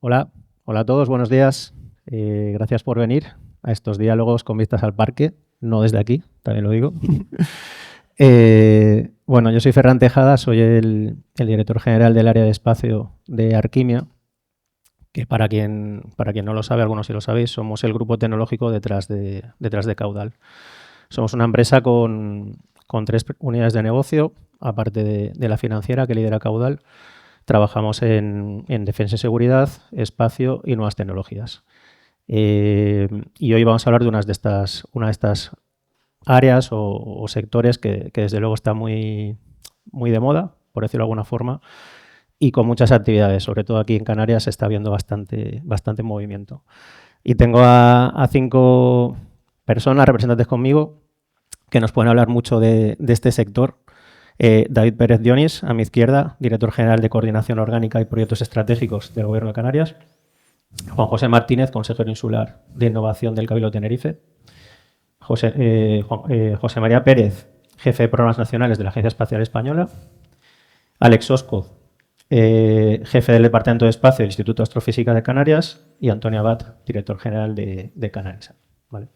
Hola, hola a todos, buenos días. Gracias por venir a estos diálogos con vistas al parque, no desde aquí, también lo digo. Bueno, yo soy Ferran Tejada, soy el director general del área de espacio de Arquimia, que para quien no lo sabe, algunos sí lo sabéis, somos el grupo tecnológico detrás de Caudal. Somos una empresa con 3 unidades de negocio, aparte de la financiera que lidera Caudal. Trabajamos en defensa y seguridad, espacio y nuevas tecnologías. Y hoy vamos a hablar de una de estas áreas o sectores que desde luego está muy de moda, por decirlo de alguna forma, y con muchas actividades. Sobre todo aquí en Canarias se está viendo bastante movimiento. Y tengo a 5 personas, representantes conmigo, que nos pueden hablar mucho de este sector. David Pérez Dionis, a mi izquierda, director general de Coordinación Orgánica y Proyectos Estratégicos del Gobierno de Canarias. Juan José Martínez, consejero insular de Innovación del Cabildo de Tenerife. José María Pérez, jefe de Programas Nacionales de la Agencia Espacial Española. Alex Oscoz, jefe del Departamento de Espacio del Instituto de Astrofísica de Canarias. Y Antonio Abad, director general de Canarias. ¿Vale?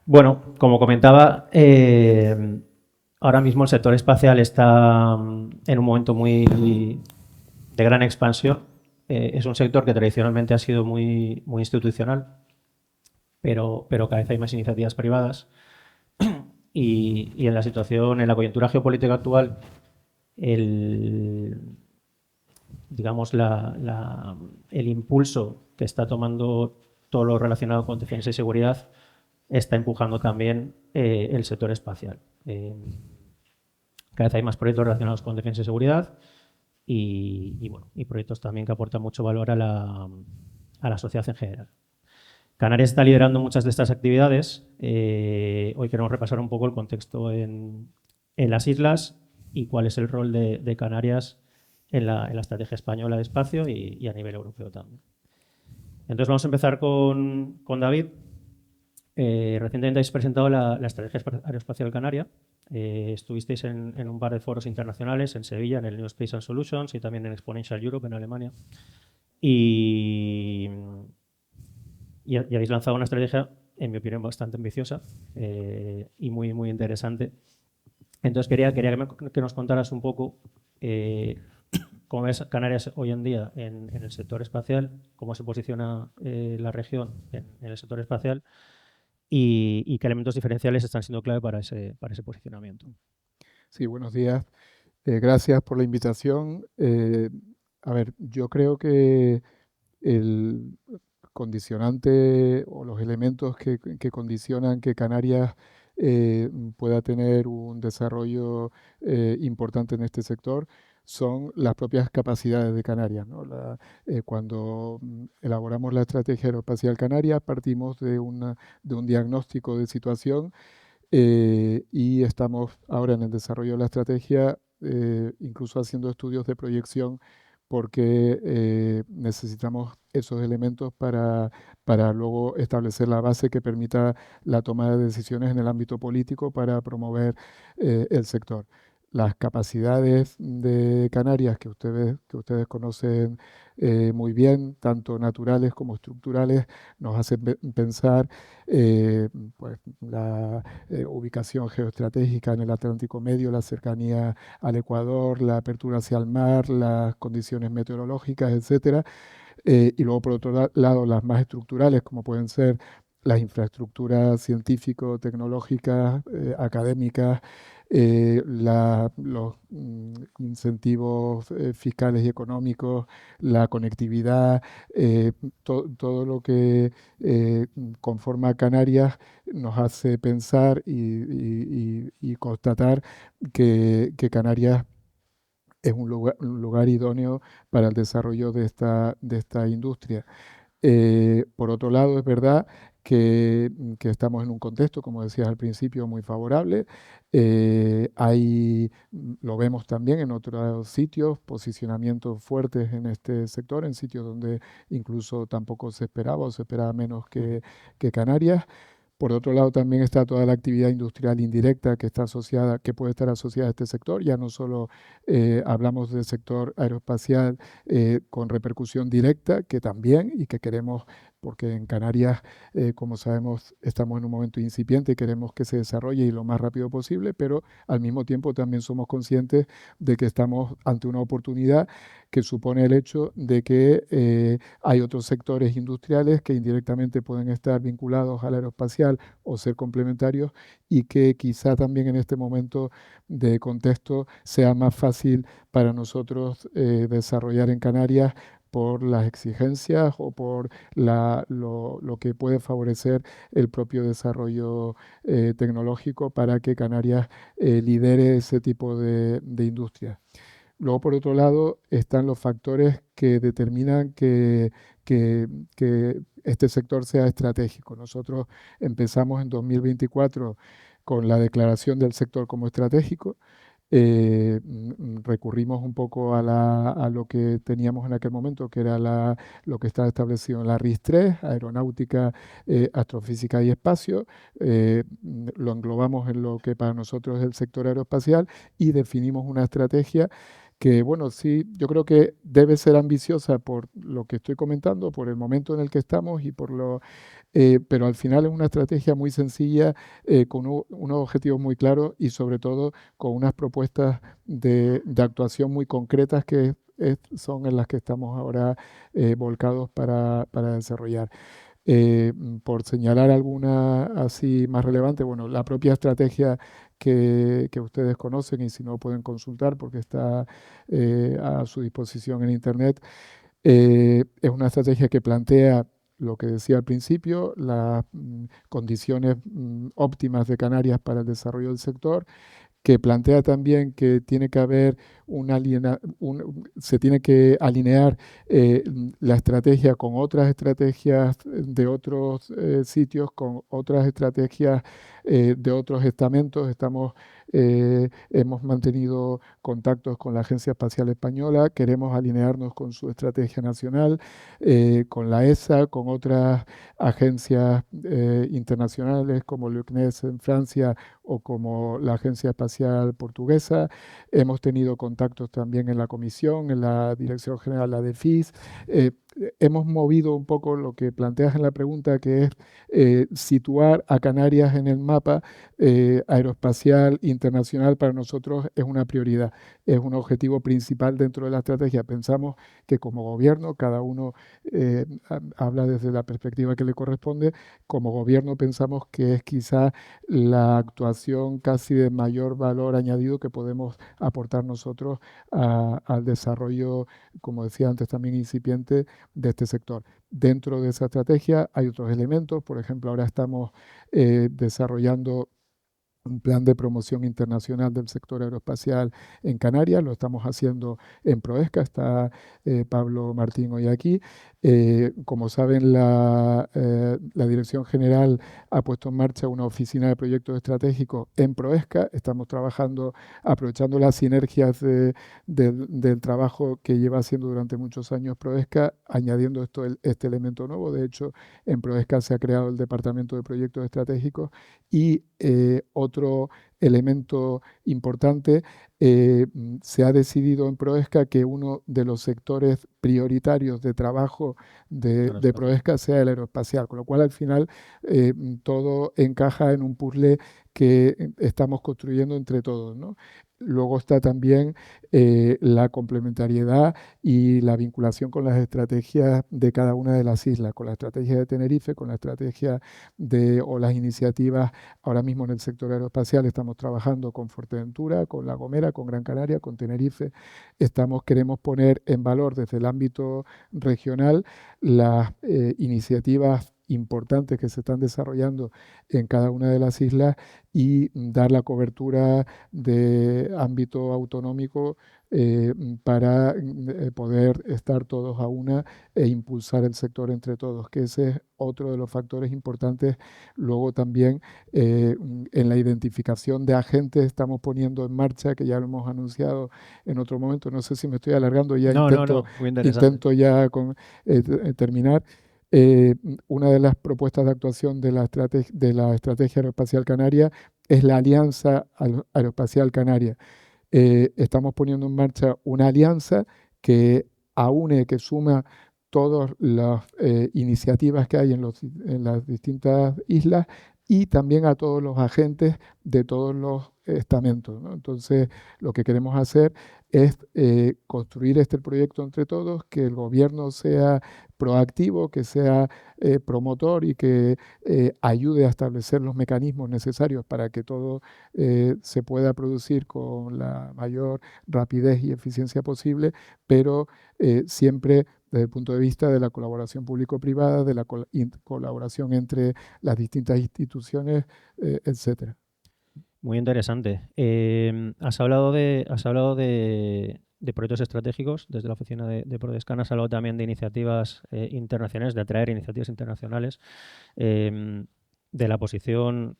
Bueno, como comentaba, ahora mismo el sector espacial está en un momento muy de gran expansión. Es un sector que tradicionalmente ha sido muy institucional, pero cada vez hay más iniciativas privadas. Y en la situación, en la coyuntura geopolítica actual, digamos, el impulso que está tomando todo lo relacionado con defensa y seguridad está empujando también el sector espacial. Cada vez hay más proyectos relacionados con defensa y seguridad y proyectos también que aportan mucho valor a la sociedad en general. Canarias está liderando muchas de estas actividades. Hoy queremos repasar un poco el contexto en las islas y cuál es el rol de Canarias en la estrategia española de espacio y a nivel europeo también. Entonces vamos a empezar con David. Recientemente habéis presentado la Estrategia Aeroespacial Canaria. Estuvisteis en un par de foros internacionales, en Sevilla, en el New Space and Solutions y también en Exponential Europe, en Alemania. Y habéis lanzado una estrategia, en mi opinión, bastante ambiciosa y muy interesante. Entonces quería que nos contaras un poco cómo ves Canarias hoy en día en el sector espacial, cómo se posiciona la región en el sector espacial y qué elementos diferenciales están siendo clave para ese posicionamiento. Sí, buenos días. Gracias por la invitación. A ver, yo creo que el condicionante o los elementos que condicionan que Canarias pueda tener un desarrollo importante en este sector son las propias capacidades de Canarias, ¿no? Cuando elaboramos la estrategia aeroespacial canaria, partimos de un diagnóstico de situación y estamos ahora en el desarrollo de la estrategia, incluso haciendo estudios de proyección, porque necesitamos esos elementos para luego establecer la base que permita la toma de decisiones en el ámbito político para promover el sector. Las capacidades de Canarias que ustedes conocen muy bien, tanto naturales como estructurales, nos hacen pensar pues, la ubicación geoestratégica en el Atlántico Medio, la cercanía al Ecuador, la apertura hacia el mar, las condiciones meteorológicas, etcétera. Y luego, por otro lado, las más estructurales, como pueden ser las infraestructuras científico-tecnológicas, académicas, los incentivos fiscales y económicos, la conectividad, todo lo que conforma Canarias nos hace pensar y constatar que Canarias es un lugar idóneo para el desarrollo de esta industria. Por otro lado, es verdad que estamos en un contexto, como decías al principio, muy favorable. Lo vemos también en otros sitios, posicionamientos fuertes en este sector, en sitios donde incluso tampoco se esperaba o se esperaba menos que Canarias. Por otro lado, también está toda la actividad industrial indirecta que está asociada, que puede estar asociada a este sector. Ya no solo hablamos del sector aeroespacial con repercusión directa, que también y que queremos, porque en Canarias, como sabemos, estamos en un momento incipiente y queremos que se desarrolle y lo más rápido posible, pero al mismo tiempo también somos conscientes de que estamos ante una oportunidad que supone el hecho de que hay otros sectores industriales que indirectamente pueden estar vinculados al aeroespacial o ser complementarios y que quizá también en este momento de contexto sea más fácil para nosotros desarrollar en Canarias por las exigencias o por lo que puede favorecer el propio desarrollo tecnológico para que Canarias lidere ese tipo de industria. Luego, por otro lado, están los factores que determinan que- que este sector sea estratégico. Nosotros empezamos en 2024 con la declaración del sector como estratégico. Recurrimos un poco a lo que teníamos en aquel momento, que era lo que estaba establecido en la RIS 3, Aeronáutica, Astrofísica y Espacio. Lo englobamos en lo que para nosotros es el sector aeroespacial y definimos una estrategia que, bueno, sí, yo creo que debe ser ambiciosa por lo que estoy comentando, por el momento en el que estamos y pero al final es una estrategia muy sencilla, con unos objetivos muy claros y sobre todo con unas propuestas de actuación muy concretas que son en las que estamos ahora volcados para desarrollar. Por señalar alguna así más relevante, bueno, la propia estrategia que ustedes conocen y si no pueden consultar porque está a su disposición en Internet, es una estrategia que plantea lo que decía al principio, las condiciones óptimas de Canarias para el desarrollo del sector, que plantea también que tiene que haber se tiene que alinear la estrategia con otras estrategias de otros sitios, con otras estrategias de otros estamentos. Hemos mantenido contactos con la Agencia Espacial Española, queremos alinearnos con su estrategia nacional, con la ESA, con otras agencias internacionales como el CNES en Francia o como la Agencia Espacial Portuguesa. Hemos tenido contactos también en la Comisión, en la Dirección General, la DEFIS. Hemos movido un poco lo que planteas en la pregunta, que es situar a Canarias en el mapa aeroespacial internacional. Para nosotros es una prioridad, es un objetivo principal dentro de la estrategia. Pensamos que como gobierno, cada uno habla desde la perspectiva que le corresponde, como gobierno pensamos que es quizá la actuación casi de mayor valor añadido que podemos aportar nosotros al desarrollo, como decía antes, también incipiente de este sector. Dentro de esa estrategia hay otros elementos, por ejemplo, ahora estamos desarrollando un plan de promoción internacional del sector aeroespacial en Canarias, lo estamos haciendo en Proesca, está Pablo Martín hoy aquí. Como saben, la Dirección General ha puesto en marcha una oficina de proyectos estratégicos en Proesca, estamos trabajando, aprovechando las sinergias del trabajo que lleva haciendo durante muchos años Proesca, añadiendo este elemento nuevo. De hecho, en Proesca se ha creado el Departamento de Proyectos Estratégicos y otro elemento importante, se ha decidido en Proesca que uno de los sectores prioritarios de trabajo de Aeroespacial. Proesca sea el aeroespacial, con lo cual al final todo encaja en un puzzle que estamos construyendo entre todos, ¿no? Luego está también la complementariedad y la vinculación con las estrategias de cada una de las islas, con la estrategia de Tenerife, con la estrategia o las iniciativas. Ahora mismo en el sector aeroespacial estamos trabajando con Fuerteventura, con La Gomera, con Gran Canaria, con Tenerife. Queremos poner en valor desde el ámbito regional las iniciativas importantes que se están desarrollando en cada una de las islas y dar la cobertura de ámbito autonómico para poder estar todos a una e impulsar el sector entre todos, que ese es otro de los factores importantes. Luego también en la identificación de agentes estamos poniendo en marcha, que ya lo hemos anunciado en otro momento, no sé si me estoy alargando, ya No, no, no, muy interesante. intento ya terminar. una de las propuestas de actuación de la Estrategia Aeroespacial Canaria es la Alianza Aeroespacial Canaria. Estamos poniendo en marcha una alianza que aúne, que suma todas las iniciativas que hay en las distintas islas y también a todos los agentes de todos los estamentos, ¿no? Entonces, lo que queremos hacer es construir este proyecto entre todos, que el gobierno sea proactivo, que sea promotor y que ayude a establecer los mecanismos necesarios para que todo se pueda producir con la mayor rapidez y eficiencia posible, pero siempre desde el punto de vista de la colaboración público-privada, de la colaboración entre las distintas instituciones, etcétera. Muy interesante. Has hablado de proyectos estratégicos desde la oficina de Prodescan, has hablado también de iniciativas internacionales, de atraer iniciativas internacionales, de la posición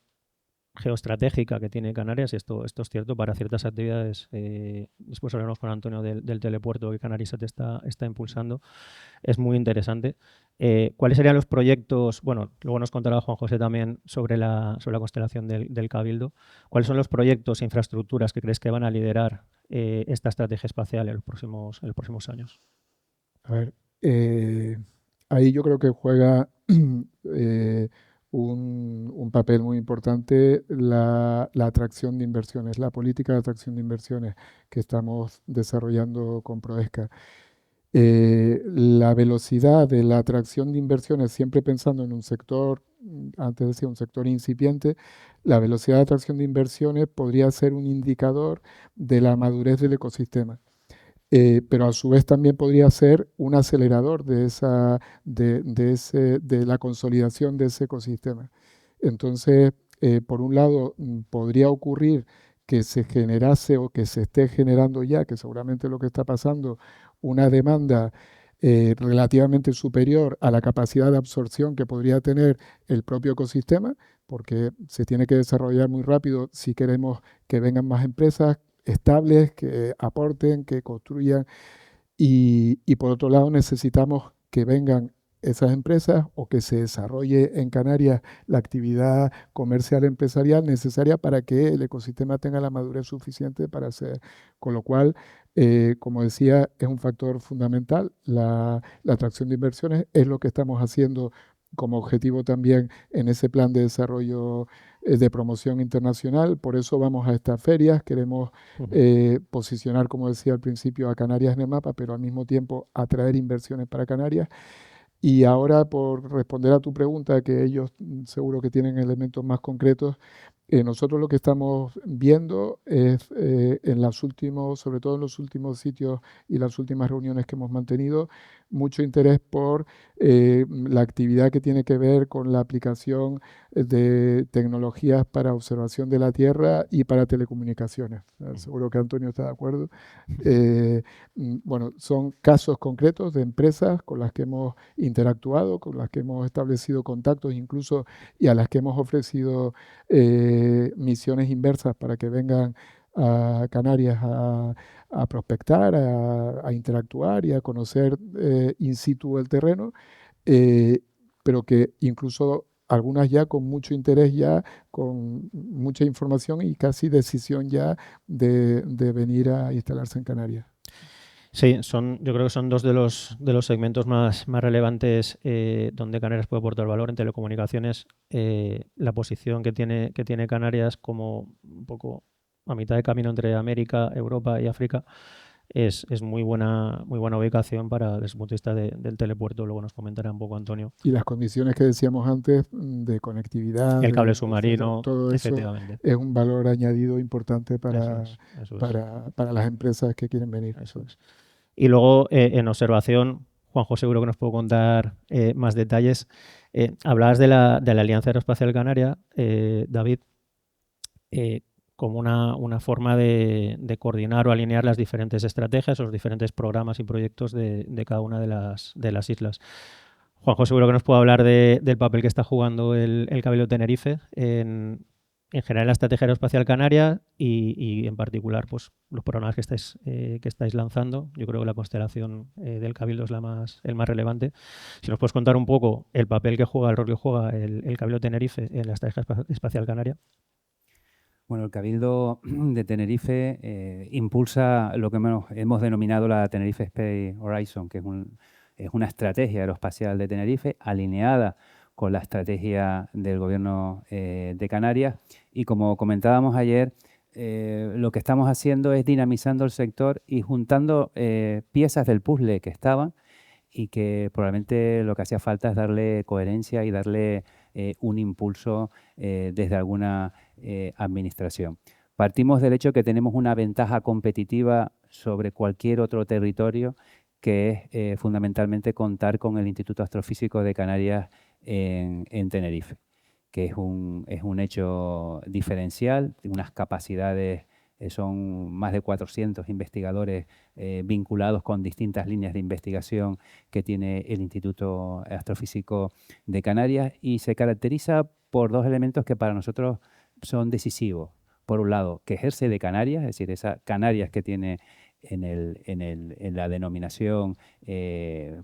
geoestratégica que tiene Canarias, y esto es cierto para ciertas actividades. Después hablaremos con Antonio del telepuerto que Canarisat está impulsando. Es muy interesante. ¿Cuáles serían los proyectos? Bueno, luego nos contará Juan José también sobre la constelación del Cabildo. ¿Cuáles son los proyectos e infraestructuras que crees que van a liderar esta estrategia espacial en los próximos años? A ver, ahí yo creo que juega un papel muy importante la atracción de inversiones, la política de atracción de inversiones que estamos desarrollando con Proesca. La velocidad de la atracción de inversiones, siempre pensando en un sector, antes decía un sector incipiente, la velocidad de atracción de inversiones podría ser un indicador de la madurez del ecosistema. Pero a su vez también podría ser un acelerador de la consolidación de ese ecosistema. Entonces, por un lado, podría ocurrir que se generase o que se esté generando ya, que seguramente es lo que está pasando, una demanda relativamente superior a la capacidad de absorción que podría tener el propio ecosistema, porque se tiene que desarrollar muy rápido si queremos que vengan más empresas estables, que aporten, que construyan. Y por otro lado necesitamos que vengan esas empresas o que se desarrolle en Canarias la actividad comercial empresarial necesaria para que el ecosistema tenga la madurez suficiente para hacer. Con lo cual, como decía, es un factor fundamental. La atracción de inversiones es lo que estamos haciendo como objetivo también en ese plan de desarrollo de promoción internacional. Por eso vamos a estas ferias. Queremos posicionar, como decía al principio, a Canarias en el mapa, pero al mismo tiempo atraer inversiones para Canarias. Y ahora, por responder a tu pregunta, que ellos seguro que tienen elementos más concretos, nosotros lo que estamos viendo es sobre todo en los últimos sitios y las últimas reuniones que hemos mantenido, mucho interés por la actividad que tiene que ver con la aplicación de tecnologías para observación de la Tierra y para telecomunicaciones. Seguro que Antonio está de acuerdo. Bueno, son casos concretos de empresas con las que hemos interactuado, con las que hemos establecido contactos incluso y a las que hemos ofrecido misiones inversas para que vengan a Canarias a prospectar, a interactuar y a conocer in situ el terreno, pero que incluso algunas ya con mucho interés, ya con mucha información y casi decisión ya de venir a instalarse en Canarias. Sí, yo creo que son dos de los segmentos más relevantes donde Canarias puede aportar valor en telecomunicaciones. La posición que tiene Canarias como un poco a mitad de camino entre América, Europa y África es muy buena ubicación desde el punto de vista del telepuerto. Luego nos comentará un poco Antonio. Y las condiciones que decíamos antes de conectividad, El cable submarino, todo eso efectivamente. es un valor añadido importante Eso es. para las empresas que quieren venir. Eso es. Y luego, en observación, Juanjo seguro que nos puede contar más detalles. Hablabas de la Alianza Aeroespacial Canaria, David, como una forma de coordinar o alinear las diferentes estrategias, los diferentes programas y proyectos de cada una de las islas. Juanjo seguro que nos puede hablar del papel que está jugando el Cabildo de Tenerife en en general la estrategia aeroespacial canaria y en particular pues los programas que estáis lanzando. Yo creo que la constelación del Cabildo es el más relevante. Si nos puedes contar un poco el papel que juega, el rol que juega el Cabildo Tenerife en la estrategia espacial canaria. Bueno, el Cabildo de Tenerife impulsa lo que hemos denominado la Tenerife Space Horizon, que es una estrategia aeroespacial de Tenerife alineada con la estrategia del Gobierno de Canarias. Y como comentábamos ayer, lo que estamos haciendo es dinamizando el sector y juntando piezas del puzzle que estaban y que probablemente lo que hacía falta es darle coherencia y darle un impulso desde alguna administración. Partimos del hecho que tenemos una ventaja competitiva sobre cualquier otro territorio, que es fundamentalmente contar con el Instituto Astrofísico de Canarias en Tenerife, que es un hecho diferencial, unas capacidades, son más de 400 investigadores vinculados con distintas líneas de investigación que tiene el Instituto Astrofísico de Canarias, y se caracteriza por dos elementos que para nosotros son decisivos. Por un lado, que ejerce de Canarias, es decir, esas Canarias que tiene en la denominación,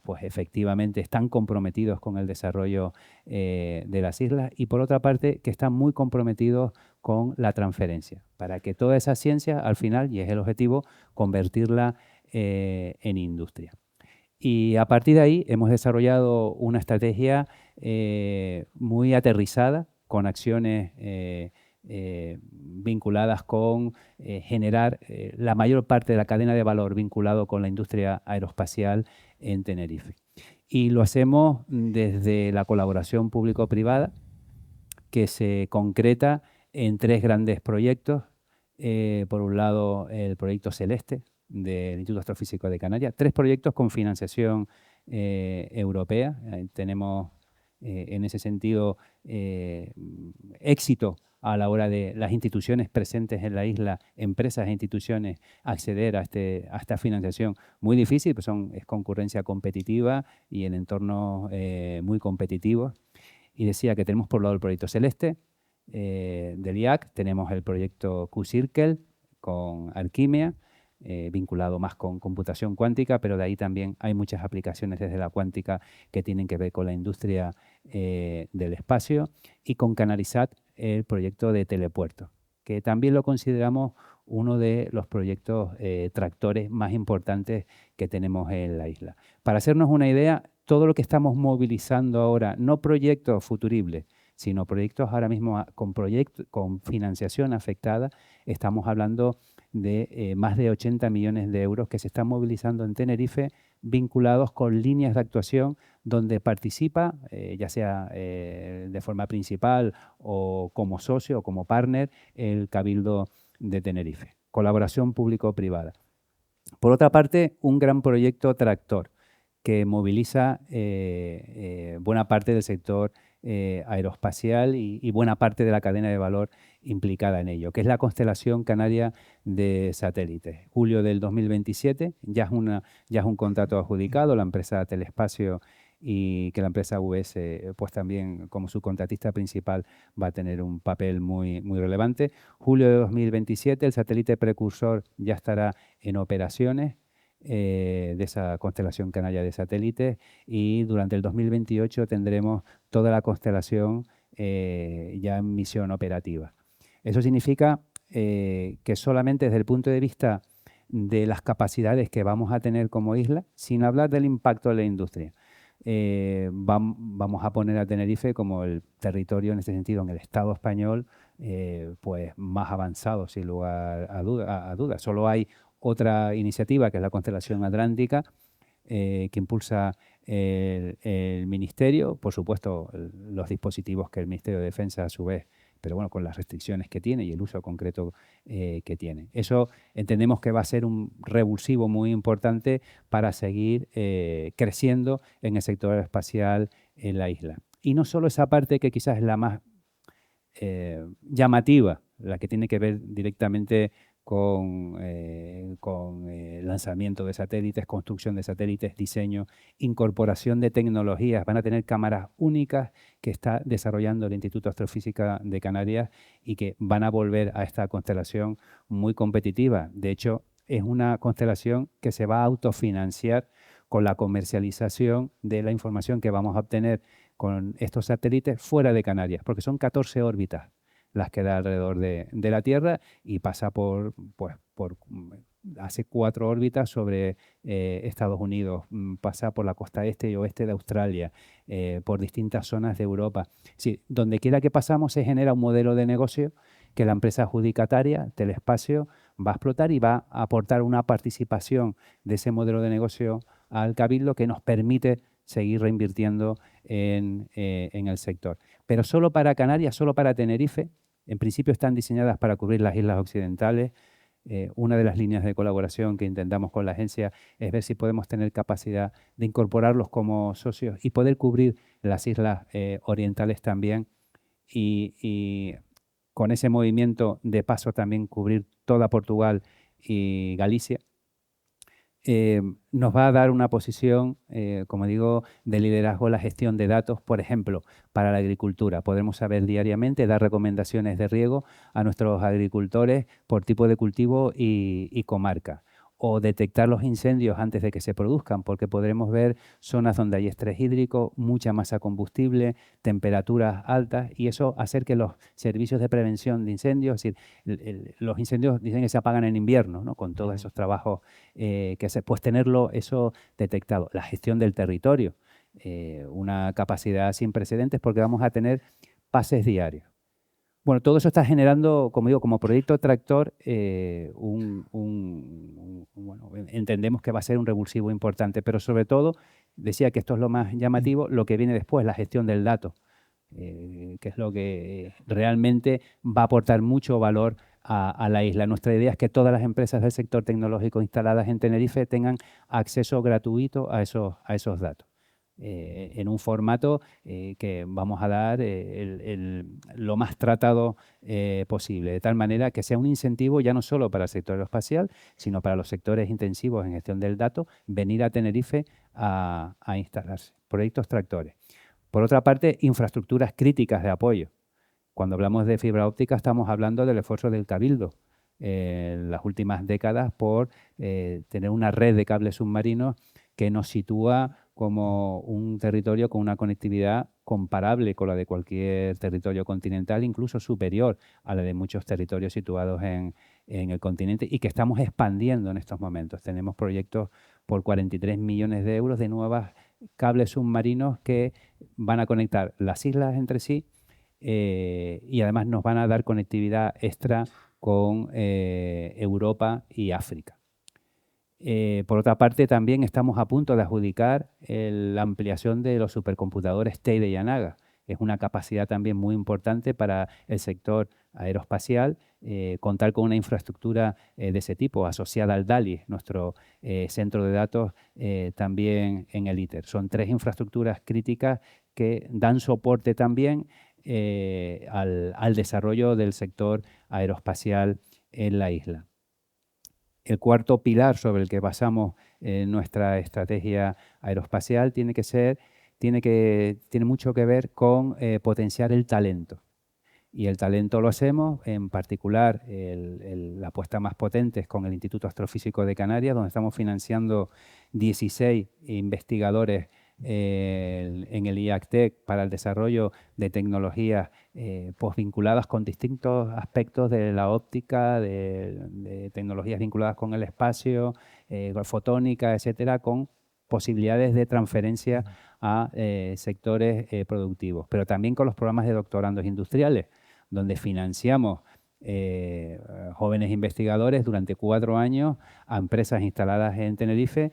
pues efectivamente están comprometidos con el desarrollo de las islas, y por otra parte que están muy comprometidos con la transferencia, para que toda esa ciencia al final, y es el objetivo, convertirla en industria. Y a partir de ahí hemos desarrollado una estrategia muy aterrizada, con acciones vinculadas con generar la mayor parte de la cadena de valor vinculado con la industria aeroespacial en Tenerife. Y lo hacemos desde la colaboración público-privada, que se concreta en tres grandes proyectos. Por un lado, el proyecto Celeste del Instituto Astrofísico de Canarias, tres proyectos con financiación europea. Tenemos en ese sentido éxito a la hora de las instituciones presentes en la isla, empresas e instituciones, acceder a esta financiación muy difícil, pues es concurrencia competitiva y en entornos muy competitivos. Y decía que tenemos por un lado el proyecto Celeste del IAC, tenemos el proyecto Q-Circle con Arquimia, vinculado más con computación cuántica, pero de ahí también hay muchas aplicaciones desde la cuántica que tienen que ver con la industria del espacio, y con Canarisat el proyecto de telepuerto, que también lo consideramos uno de los proyectos tractores más importantes que tenemos en la isla. Para hacernos una idea, todo lo que estamos movilizando ahora, no proyectos futuribles, sino proyectos ahora mismo con financiación afectada, estamos hablando de más de 80 millones de euros que se están movilizando en Tenerife, vinculados con líneas de actuación donde participa, ya sea de forma principal o como socio o como partner, el Cabildo de Tenerife. Colaboración público-privada. Por otra parte, un gran proyecto tractor que moviliza buena parte del sector aeroespacial y buena parte de la cadena de valor implicada en ello, que es la constelación canaria de satélites. Julio del 2027, ya es un contrato adjudicado, la empresa Telespacio, y que la empresa US pues también como subcontratista principal va a tener un papel muy, muy relevante. Julio de 2027, el satélite precursor ya estará en operaciones de esa constelación canaria de satélites, y durante el 2028 tendremos toda la constelación ya en misión operativa. Eso significa que solamente desde el punto de vista de las capacidades que vamos a tener como isla, sin hablar del impacto de la industria, vamos a poner a Tenerife como el territorio, en este sentido, en el Estado español, pues más avanzado, sin lugar a dudas. Solo hay otra iniciativa, que es la Constelación Atlántica, que impulsa el Ministerio, por supuesto, los dispositivos que el Ministerio de Defensa a su vez, pero bueno, con las restricciones que tiene y el uso concreto que tiene. Eso entendemos que va a ser un revulsivo muy importante para seguir creciendo en el sector espacial en la isla. Y no solo esa parte que quizás es la más la que tiene que ver directamente con lanzamiento de satélites, construcción de satélites, diseño, incorporación de tecnologías. Van a tener cámaras únicas que está desarrollando el Instituto de Astrofísica de Canarias y que van a volver a esta constelación muy competitiva. De hecho, es una constelación que se va a autofinanciar con la comercialización de la información que vamos a obtener con estos satélites fuera de Canarias, porque son 14 órbitas las que da alrededor de la Tierra y pasa hace 4 órbitas sobre Estados Unidos, pasa por la costa este y oeste de Australia, por distintas zonas de Europa. Sí, donde quiera que pasamos se genera un modelo de negocio que la empresa adjudicataria, Telespacio, va a explotar y va a aportar una participación de ese modelo de negocio al Cabildo que nos permite seguir reinvirtiendo en el sector. Pero solo para Canarias, solo para Tenerife. En principio están diseñadas para cubrir las islas occidentales. Una de las líneas de colaboración que intentamos con la agencia es ver si podemos tener capacidad de incorporarlos como socios y poder cubrir las islas orientales también y con ese movimiento de paso también cubrir toda Portugal y Galicia. Nos va a dar una posición, como digo, de liderazgo en la gestión de datos, por ejemplo, para la agricultura. Podremos saber diariamente, dar recomendaciones de riego a nuestros agricultores por tipo de cultivo y comarca. O detectar los incendios antes de que se produzcan, porque podremos ver zonas donde hay estrés hídrico, mucha masa combustible, temperaturas altas, y eso hacer que los servicios de prevención de incendios, es decir, los incendios dicen que se apagan en invierno, ¿no? Con todos esos trabajos que hace, pues tenerlo eso detectado. La gestión del territorio, una capacidad sin precedentes porque vamos a tener pases diarios. Bueno, todo eso está generando, como digo, como proyecto tractor, bueno, entendemos que va a ser un revulsivo importante, pero sobre todo, decía que esto es lo más llamativo, lo que viene después, la gestión del dato, que es lo que realmente va a aportar mucho valor a la isla. Nuestra idea es que todas las empresas del sector tecnológico instaladas en Tenerife tengan acceso gratuito a esos datos. En un formato que vamos a dar lo más tratado posible, de tal manera que sea un incentivo ya no solo para el sector aeroespacial, sino para los sectores intensivos en gestión del dato, venir a Tenerife a instalarse. Proyectos tractores. Por otra parte, infraestructuras críticas de apoyo. Cuando hablamos de fibra óptica estamos hablando del esfuerzo del Cabildo en las últimas décadas por tener una red de cables submarinos que nos sitúa como un territorio con una conectividad comparable con la de cualquier territorio continental, incluso superior a la de muchos territorios situados en el continente y que estamos expandiendo en estos momentos. Tenemos proyectos por 43 millones de euros de nuevos cables submarinos que van a conectar las islas entre sí y además nos van a dar conectividad extra con Europa y África. Por otra parte, también estamos a punto de adjudicar la ampliación de los supercomputadores Teide y Anaga. Es una capacidad también muy importante para el sector aeroespacial, contar con una infraestructura de ese tipo, asociada al DALI, nuestro centro de datos también en el ITER. Son 3 infraestructuras críticas que dan soporte también al desarrollo del sector aeroespacial en la isla. El cuarto pilar sobre el que basamos nuestra estrategia aeroespacial tiene mucho que ver con potenciar el talento. Y el talento lo hacemos, en particular, la apuesta más potente es con el Instituto Astrofísico de Canarias, donde estamos financiando 16 investigadores en el IACTEC para el desarrollo de tecnologías vinculadas con distintos aspectos de la óptica, de tecnologías vinculadas con el espacio, fotónica, etcétera, con posibilidades de transferencia a sectores productivos, pero también con los programas de doctorandos industriales, donde financiamos jóvenes investigadores durante 4 años a empresas instaladas en Tenerife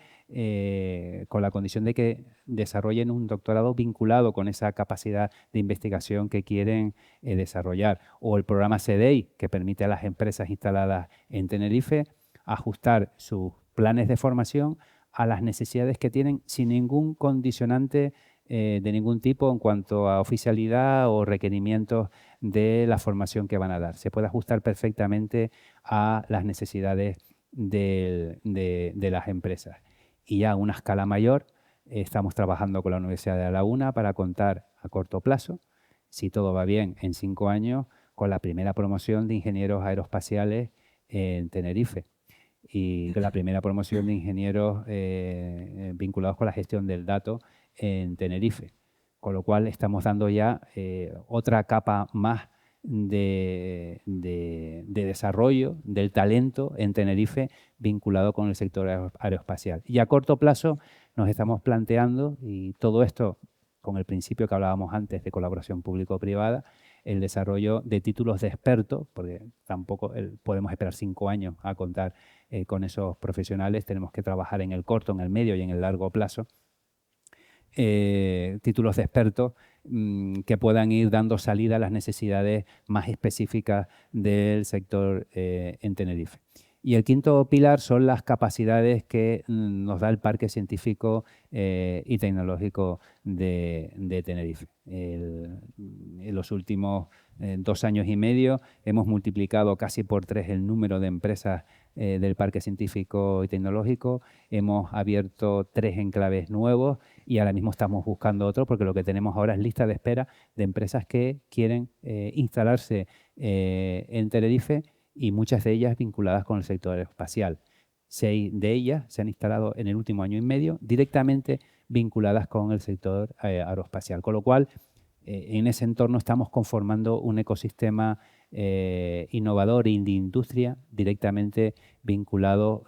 con la condición de que desarrollen un doctorado vinculado con esa capacidad de investigación que quieren desarrollar. O el programa CDEI, que permite a las empresas instaladas en Tenerife ajustar sus planes de formación a las necesidades que tienen sin ningún condicionante de ningún tipo en cuanto a oficialidad o requerimientos de la formación que van a dar. Se puede ajustar perfectamente a las necesidades de las empresas. Y ya a una escala mayor, estamos trabajando con la Universidad de La Laguna para contar a corto plazo, si todo va bien, en 5 años, con la primera promoción de ingenieros aeroespaciales en Tenerife y la primera promoción de ingenieros vinculados con la gestión del dato en Tenerife. Con lo cual estamos dando ya otra capa más de desarrollo del talento en Tenerife vinculado con el sector aeroespacial. Y a corto plazo nos estamos planteando, y todo esto con el principio que hablábamos antes de colaboración público-privada, el desarrollo de títulos de experto, porque tampoco podemos esperar 5 años a contar con esos profesionales, tenemos que trabajar en el corto, en el medio y en el largo plazo. Títulos de expertos que puedan ir dando salida a las necesidades más específicas del sector en Tenerife. Y el quinto pilar son las capacidades que nos da el Parque Científico y Tecnológico de Tenerife. En los últimos 2 años y medio hemos multiplicado casi por 3 el número de empresas del Parque Científico y Tecnológico. Hemos abierto 3 enclaves nuevos y ahora mismo estamos buscando otro, porque lo que tenemos ahora es lista de espera de empresas que quieren instalarse en Tenerife, y muchas de ellas vinculadas con el sector aeroespacial. 6 de ellas se han instalado en el último año y medio directamente vinculadas con el sector aeroespacial. Con lo cual, en ese entorno estamos conformando un ecosistema innovador y de industria directamente vinculado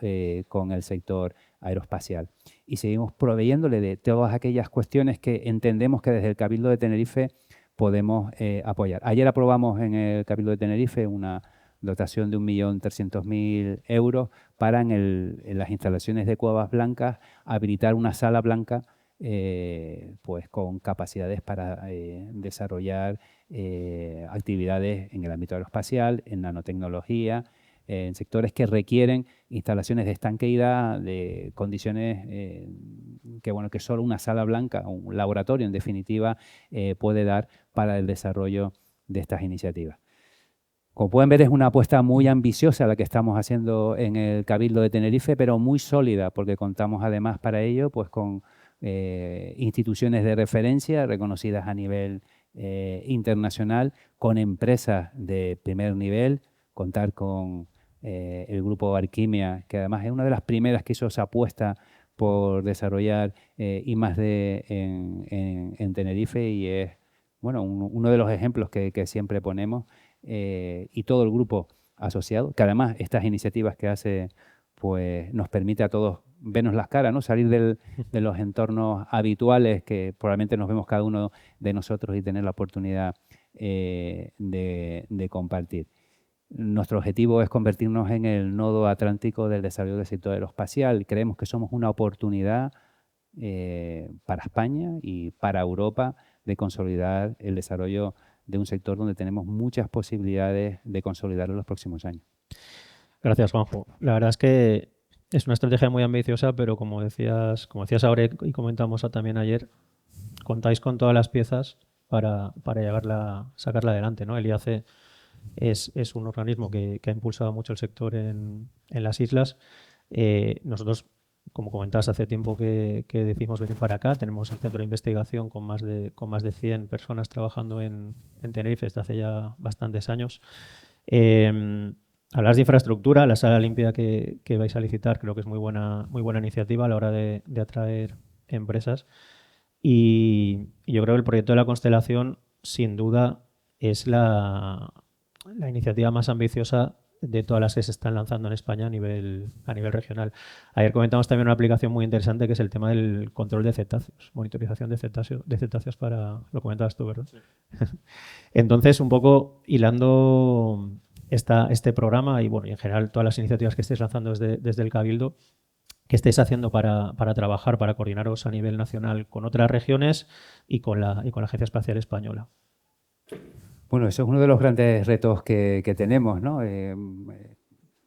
con el sector aeroespacial. Y seguimos proveyéndole de todas aquellas cuestiones que entendemos que desde el Cabildo de Tenerife podemos apoyar. Ayer aprobamos en el Cabildo de Tenerife una dotación de 1.300.000 euros para en las instalaciones de Cuevas Blancas habilitar una sala blanca pues con capacidades para desarrollar actividades en el ámbito aeroespacial, en nanotecnología, en sectores que requieren instalaciones de estanqueidad, de condiciones que solo una sala blanca, un laboratorio en definitiva, puede dar para el desarrollo de estas iniciativas. Como pueden ver, es una apuesta muy ambiciosa la que estamos haciendo en el Cabildo de Tenerife, pero muy sólida, porque contamos además para ello pues con instituciones de referencia reconocidas a nivel internacional, con empresas de primer nivel, contar con el grupo Arquimia, que además es una de las primeras que hizo esa apuesta por desarrollar I+D en Tenerife, y es uno de los ejemplos que siempre ponemos. Y todo el grupo asociado, que además estas iniciativas que hace pues nos permite a todos vernos las caras, ¿no? Salir de los entornos habituales que probablemente nos vemos cada uno de nosotros y tener la oportunidad de compartir. Nuestro objetivo es convertirnos en el nodo atlántico del desarrollo del sector aeroespacial. Creemos que somos una oportunidad para España y para Europa de consolidar el desarrollo de un sector donde tenemos muchas posibilidades de consolidarlo en los próximos años. Gracias, Juanjo. La verdad es que es una estrategia muy ambiciosa, pero como decías ahora y comentamos también ayer, contáis con todas las piezas para sacarla adelante, ¿no? El IAC es un organismo que ha impulsado mucho el sector en las islas. Nosotros, como comentabas, hace tiempo que decidimos venir para acá. Tenemos el centro de investigación con más de 100 personas trabajando en Tenerife desde hace ya bastantes años. Hablas de infraestructura, la sala limpia que vais a licitar creo que es muy buena iniciativa a la hora de atraer empresas. Y yo creo que el proyecto de la Constelación, sin duda, es la iniciativa más ambiciosa de todas las que se están lanzando en España a nivel regional. Ayer comentamos también una aplicación muy interesante que es el tema del control de cetáceos, monitorización de cetáceos para... Lo comentabas tú, ¿verdad? Sí. Entonces, un poco hilando este programa y en general todas las iniciativas que estéis lanzando desde el Cabildo, ¿qué estáis haciendo para trabajar, para coordinaros a nivel nacional con otras regiones y con la Agencia Espacial Española? Bueno, eso es uno de los grandes retos que tenemos, ¿no?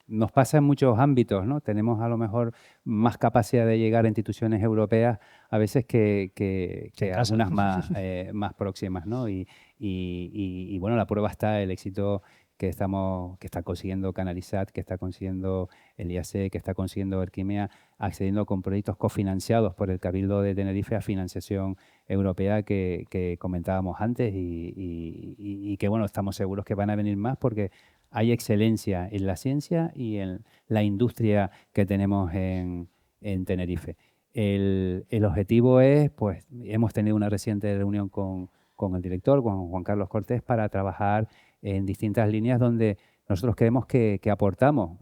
Nos pasa en muchos ámbitos, ¿no? Tenemos a lo mejor más capacidad de llegar a instituciones europeas a veces que algunas más próximas, ¿no? Y la prueba está el éxito que está consiguiendo Canalisat, que está consiguiendo el IAC, que está consiguiendo Arquimea, accediendo con proyectos cofinanciados por el Cabildo de Tenerife a financiación europea que comentábamos antes y que, bueno, estamos seguros que van a venir más porque hay excelencia en la ciencia y en la industria que tenemos en Tenerife. El objetivo es, pues, hemos tenido una reciente reunión con el director, con Juan Carlos Cortés, para trabajar en distintas líneas donde nosotros creemos que aportamos.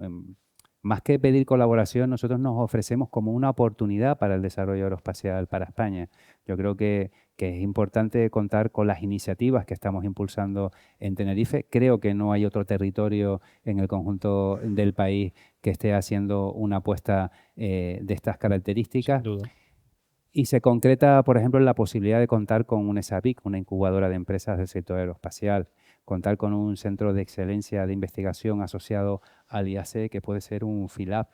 Más que pedir colaboración, nosotros nos ofrecemos como una oportunidad para el desarrollo aeroespacial para España. Yo creo que es importante contar con las iniciativas que estamos impulsando en Tenerife. Creo que no hay otro territorio en el conjunto del país que esté haciendo una apuesta de estas características. Sin duda. Y se concreta, por ejemplo, en la posibilidad de contar con un ESAPIC, una incubadora de empresas del sector aeroespacial, contar con un centro de excelencia de investigación asociado al IAC, que puede ser un FILAB,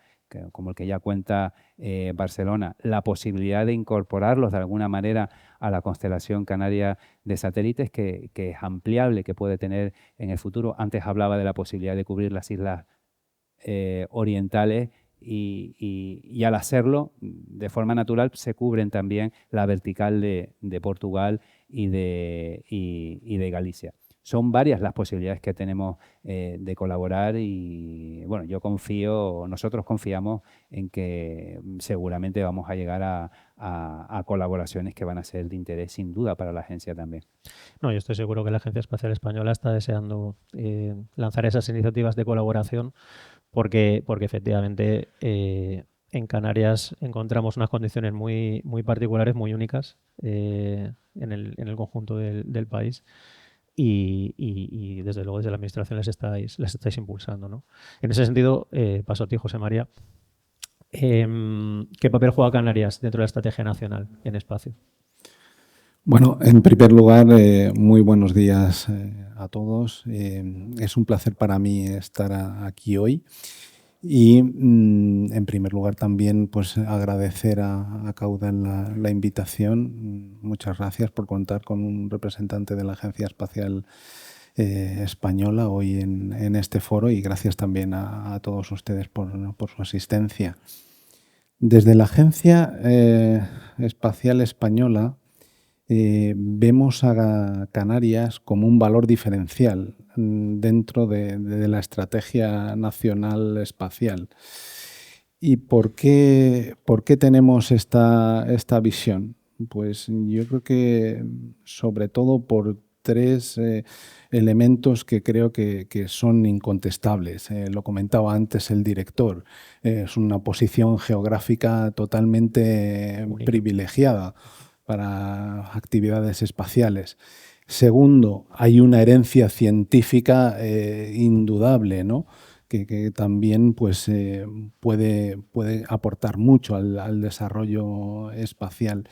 como el que ya cuenta Barcelona, la posibilidad de incorporarlos de alguna manera a la constelación canaria de satélites que es ampliable, que puede tener en el futuro. Antes hablaba de la posibilidad de cubrir las islas orientales y al hacerlo de forma natural se cubren también la vertical de Portugal y de Galicia. Son varias las posibilidades que tenemos de colaborar y bueno, nosotros confiamos en que seguramente vamos a llegar a colaboraciones que van a ser de interés sin duda para la agencia también. No, yo estoy seguro que la Agencia Espacial Española está deseando lanzar esas iniciativas de colaboración porque efectivamente en Canarias encontramos unas condiciones muy, muy particulares, muy únicas en el conjunto del país. Y desde luego desde la administración les estáis impulsando, ¿no? En ese sentido, paso a ti, José María. ¿Qué papel juega Canarias dentro de la estrategia nacional en espacio? Bueno, en primer lugar, muy buenos días a todos. Es un placer para mí estar aquí hoy. Y en primer lugar también pues agradecer a Caudal la invitación. Muchas gracias por contar con un representante de la Agencia Espacial Española hoy en este foro y gracias también a todos ustedes por su asistencia. Desde la Agencia Espacial Española vemos a Canarias como un valor diferencial dentro de la estrategia nacional espacial. ¿Y por qué tenemos esta visión? Pues yo creo que sobre todo por tres elementos que creo que son incontestables. Lo comentaba antes el director. Es una posición geográfica totalmente privilegiada para actividades espaciales. Segundo, hay una herencia científica indudable, ¿no? que también pues, puede aportar mucho al desarrollo espacial.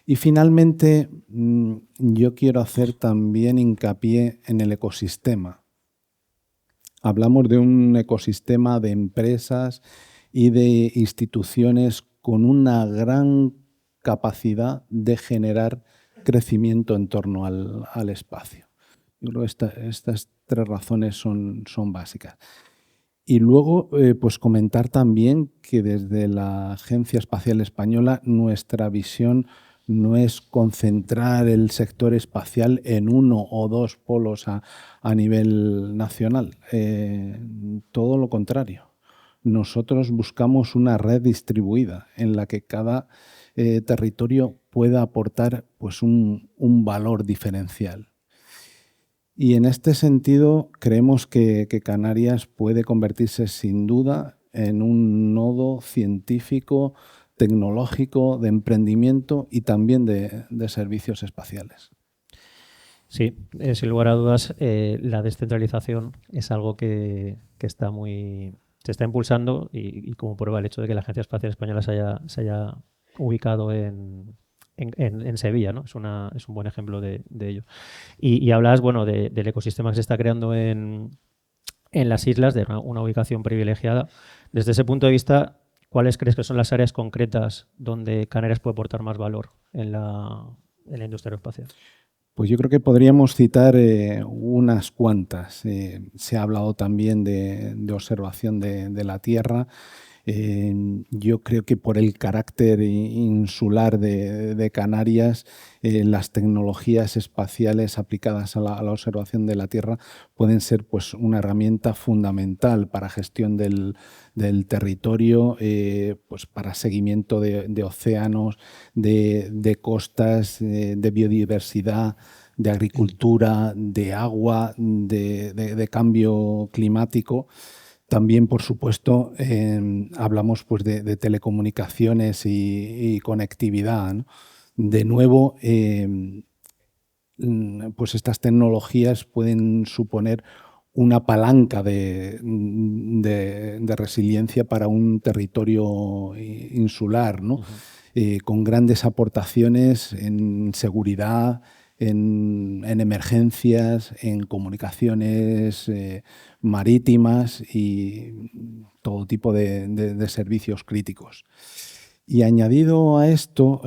Y finalmente, yo quiero hacer también hincapié en el ecosistema. Hablamos de un ecosistema de empresas y de instituciones con una gran capacidad de generar crecimiento en torno al espacio. Yo creo que estas tres razones son básicas. Y luego, pues comentar también que desde la Agencia Espacial Española nuestra visión no es concentrar el sector espacial en uno o dos polos a nivel nacional. Todo lo contrario. Nosotros buscamos una red distribuida en la que cada territorio pueda aportar pues, un valor diferencial. Y en este sentido creemos que Canarias puede convertirse sin duda en un nodo científico, tecnológico, de emprendimiento y también de servicios espaciales. Sí, sin lugar a dudas, la descentralización es algo que se está impulsando y como prueba el hecho de que la Agencia Espacial Española se haya ubicado en Sevilla, ¿no? Es un buen ejemplo de ello. Y hablas, bueno, del ecosistema que se está creando en las islas, de una ubicación privilegiada. Desde ese punto de vista, ¿cuáles crees que son las áreas concretas donde Canarias puede aportar más valor en la industria aeroespacial? Pues yo creo que podríamos citar unas cuantas. Se ha hablado también de observación de la Tierra. Yo creo que por el carácter insular de Canarias, las tecnologías espaciales aplicadas a la observación de la Tierra pueden ser pues, una herramienta fundamental para gestión del territorio, pues, para seguimiento de océanos, de costas, de biodiversidad, de agricultura, de agua, de cambio climático. También, por supuesto, hablamos pues, de telecomunicaciones y conectividad, ¿no? De nuevo, pues estas tecnologías pueden suponer una palanca de resiliencia para un territorio insular, ¿no? Con grandes aportaciones en seguridad, en emergencias, en comunicaciones marítimas y todo tipo de servicios críticos. Y añadido a esto,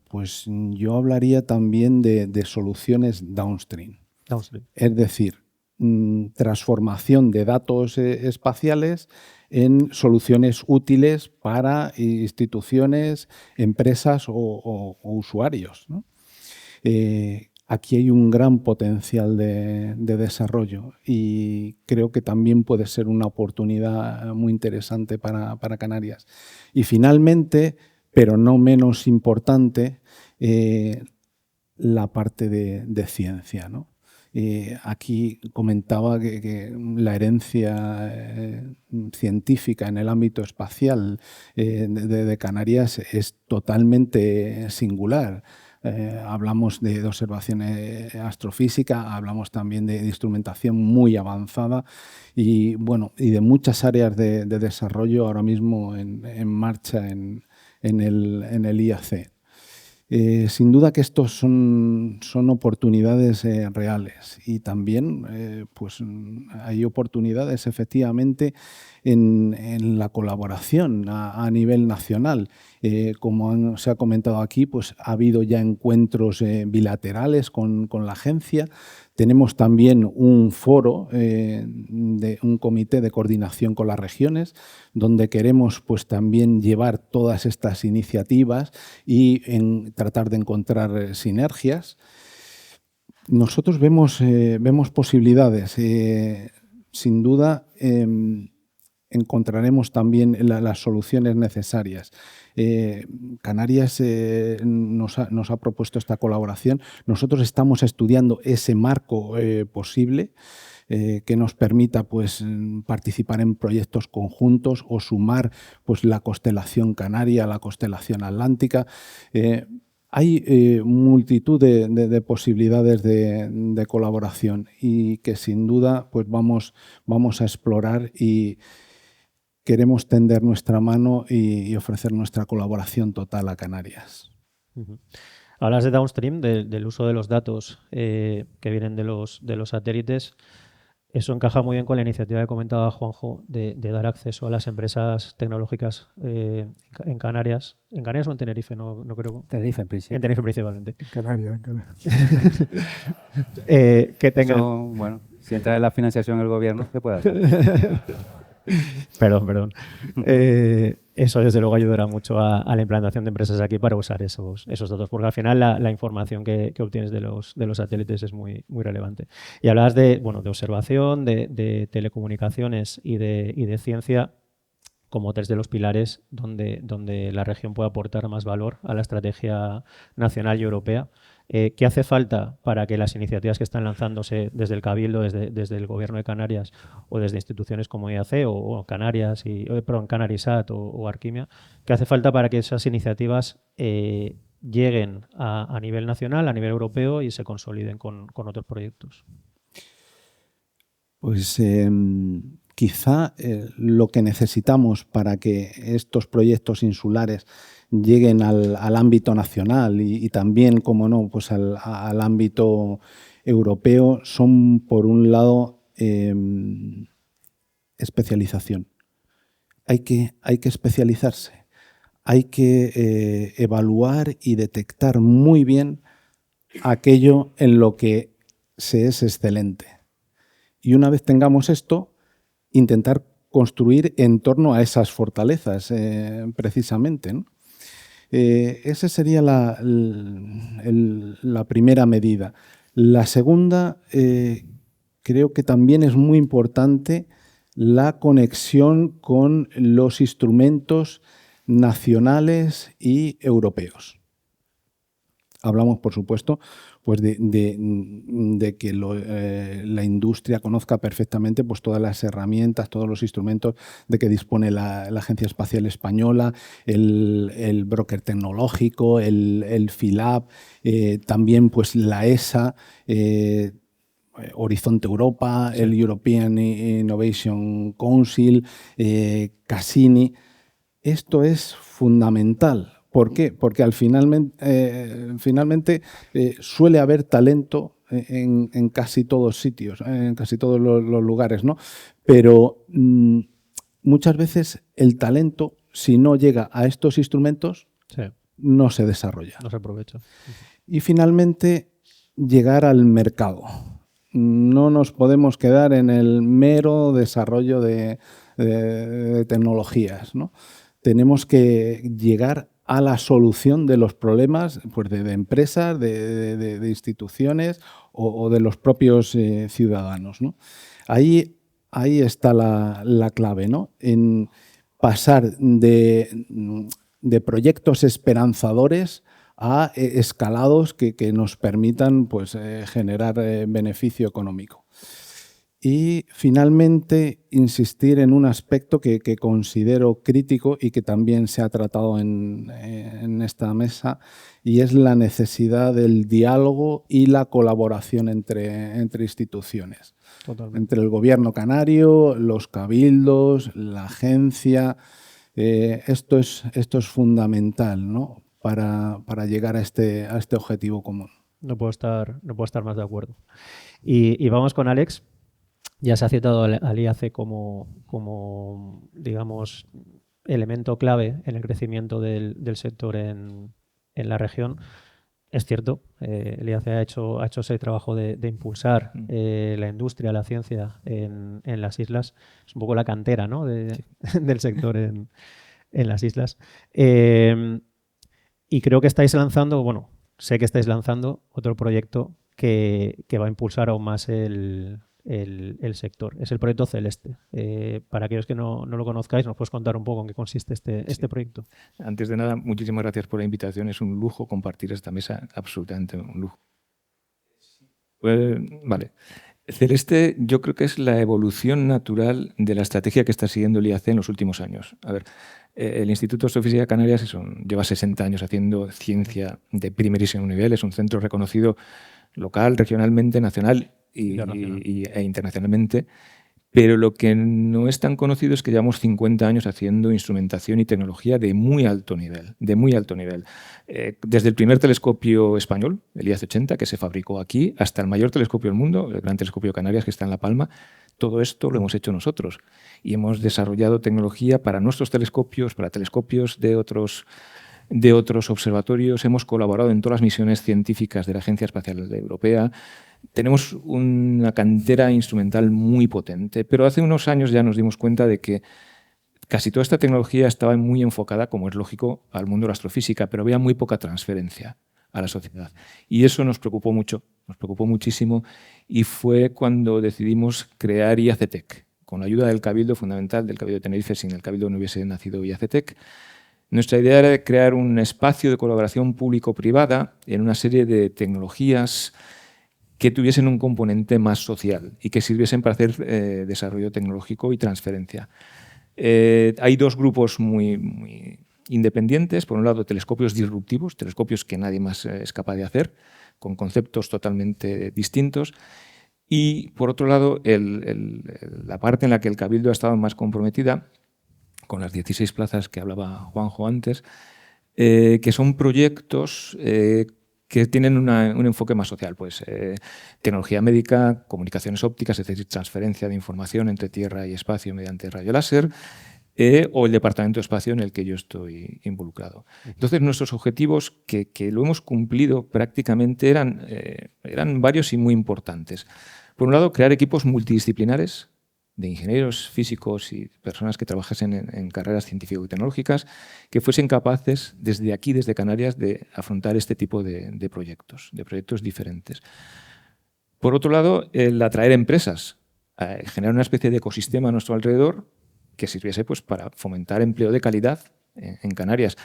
pues yo hablaría también de soluciones downstream. Es decir, transformación de datos espaciales en soluciones útiles para instituciones, empresas o usuarios, ¿no? Aquí hay un gran potencial de desarrollo y creo que también puede ser una oportunidad muy interesante para Canarias. Y finalmente, pero no menos importante, la parte de ciencia, ¿no? Aquí comentaba que la herencia científica en el ámbito espacial de Canarias es totalmente singular. Hablamos de observación astrofísica, hablamos también de instrumentación muy avanzada y, bueno, y de muchas áreas de desarrollo ahora mismo en marcha en el IAC. Sin duda que estos son oportunidades reales y también pues, hay oportunidades efectivamente en la colaboración a nivel nacional. Como se ha comentado aquí, pues, ha habido ya encuentros bilaterales con la agencia. Tenemos también un foro, un comité de coordinación con las regiones, donde queremos pues, también llevar todas estas iniciativas y tratar de encontrar sinergias. Nosotros vemos posibilidades. Sin duda, encontraremos también las soluciones necesarias. Canarias nos ha propuesto esta colaboración. Nosotros estamos estudiando ese marco posible que nos permita pues, participar en proyectos conjuntos o sumar pues, la constelación canaria, la constelación atlántica. Hay multitud de posibilidades de colaboración y que sin duda pues, vamos a explorar y queremos tender nuestra mano y ofrecer nuestra colaboración total a Canarias. Hablas de downstream, del uso de los datos que vienen de los satélites. Eso encaja muy bien con la iniciativa que comentaba Juanjo de dar acceso a las empresas tecnológicas en Canarias. ¿En Canarias o en Tenerife? No creo. Tenerife, en principio. En Tenerife principalmente. En Canarias. Que tengan... Bueno, si entra en la financiación del gobierno, se puede hacer. Perdón. Eso desde luego ayudará mucho a la implantación de empresas aquí para usar esos datos, porque al final la información que obtienes de los satélites es muy, muy relevante. Y hablabas de observación, de telecomunicaciones y de ciencia como tres de los pilares donde la región puede aportar más valor a la estrategia nacional y europea. ¿Qué hace falta para que las iniciativas que están lanzándose desde el Cabildo, desde el Gobierno de Canarias o desde instituciones como IAC o Canarias, Canarisat o Arquimia, qué hace falta para que esas iniciativas lleguen a nivel nacional, a nivel europeo y se consoliden con otros proyectos? Pues quizá lo que necesitamos para que estos proyectos insulares lleguen al ámbito nacional y también, como no, pues al ámbito europeo son, por un lado, especialización. Hay que especializarse. Hay que evaluar y detectar muy bien aquello en lo que se es excelente. Y una vez tengamos esto, intentar construir en torno a esas fortalezas, precisamente, ¿no? Esa sería la primera medida. La segunda, creo que también es muy importante la conexión con los instrumentos nacionales y europeos. Hablamos, por supuesto, pues de que la industria conozca perfectamente pues, todas las herramientas, todos los instrumentos de que dispone la Agencia Espacial Española, el broker tecnológico, el FILAB, también pues, la ESA, Horizonte Europa, sí, el European Innovation Council, Cassini. Esto es fundamental. ¿Por qué? Porque finalmente suele haber talento en casi todos sitios, en casi todos los lugares, ¿no? Pero muchas veces el talento, si no llega a estos instrumentos, sí, no se desarrolla. No se aprovecha. Y finalmente, llegar al mercado. No nos podemos quedar en el mero desarrollo de tecnologías, ¿no? Tenemos que llegar a la solución de los problemas pues, de empresas, de instituciones o de los propios ciudadanos, ¿no? Ahí está la clave, ¿no? En pasar de proyectos esperanzadores a escalados que nos permitan pues, generar beneficio económico. Y finalmente insistir en un aspecto que considero crítico y que también se ha tratado en esta mesa, y es la necesidad del diálogo y la colaboración entre instituciones. Totalmente. Entre el gobierno canario, los cabildos, la agencia. Esto es fundamental, ¿no? Para llegar a este objetivo común. No puedo estar más de acuerdo. Y vamos con Alex. Ya se ha citado al IAC como digamos, elemento clave en el crecimiento del sector en la región. Es cierto, el IAC ha hecho ese trabajo de impulsar la industria, la ciencia en las islas. Es un poco la cantera, ¿no? Sí. Del sector en las islas. Y creo que estáis lanzando, bueno, sé que estáis lanzando otro proyecto que va a impulsar aún más el sector. Es el proyecto Celeste. Para aquellos que no lo conozcáis, ¿nos puedes contar un poco en qué consiste este proyecto? Antes de nada, muchísimas gracias por la invitación. Es un lujo compartir esta mesa, absolutamente un lujo. Vale. Celeste yo creo que es la evolución natural de la estrategia que está siguiendo el IAC en los últimos años. A ver, el Instituto de Astrofísica de Canarias lleva 60 años haciendo ciencia de primerísimo nivel. Es un centro reconocido local, regionalmente, nacional e internacionalmente, pero lo que no es tan conocido es que llevamos 50 años haciendo instrumentación y tecnología de muy alto nivel, desde el primer telescopio español, el IAC-80, que se fabricó aquí, hasta el mayor telescopio del mundo, el Gran Telescopio Canarias, que está en La Palma. Todo esto lo hemos hecho nosotros y hemos desarrollado tecnología para nuestros telescopios, para telescopios de otros observatorios. Hemos colaborado en todas las misiones científicas de la Agencia Espacial Europea. Tenemos una cantera instrumental muy potente, pero hace unos años ya nos dimos cuenta de que casi toda esta tecnología estaba muy enfocada, como es lógico, al mundo de la astrofísica, pero había muy poca transferencia a la sociedad. Y eso nos preocupó mucho, nos preocupó muchísimo, y fue cuando decidimos crear IACTEC, con la ayuda del Cabildo fundamental, del Cabildo de Tenerife. Sin el Cabildo no hubiese nacido IACTEC. Nuestra idea era crear un espacio de colaboración público-privada en una serie de tecnologías que tuviesen un componente más social y que sirviesen para hacer desarrollo tecnológico y transferencia. Hay dos grupos muy independientes. Por un lado, telescopios disruptivos, telescopios que nadie más es capaz de hacer, con conceptos totalmente distintos. Y, por otro lado, la parte en la que el Cabildo ha estado más comprometida, con las 16 plazas que hablaba Juanjo antes, que son proyectos que tienen un enfoque más social, pues tecnología médica, comunicaciones ópticas, es decir, transferencia de información entre tierra y espacio mediante rayo láser, o el departamento de espacio en el que yo estoy involucrado. Entonces, nuestros objetivos, que lo hemos cumplido prácticamente, eran varios y muy importantes. Por un lado, crear equipos multidisciplinares de ingenieros, físicos y personas que trabajasen en carreras científico-tecnológicas que fuesen capaces desde aquí, desde Canarias, de afrontar este tipo de proyectos diferentes. Por otro lado, el atraer empresas, generar una especie de ecosistema a nuestro alrededor que sirviese pues, para fomentar empleo de calidad en Canarias.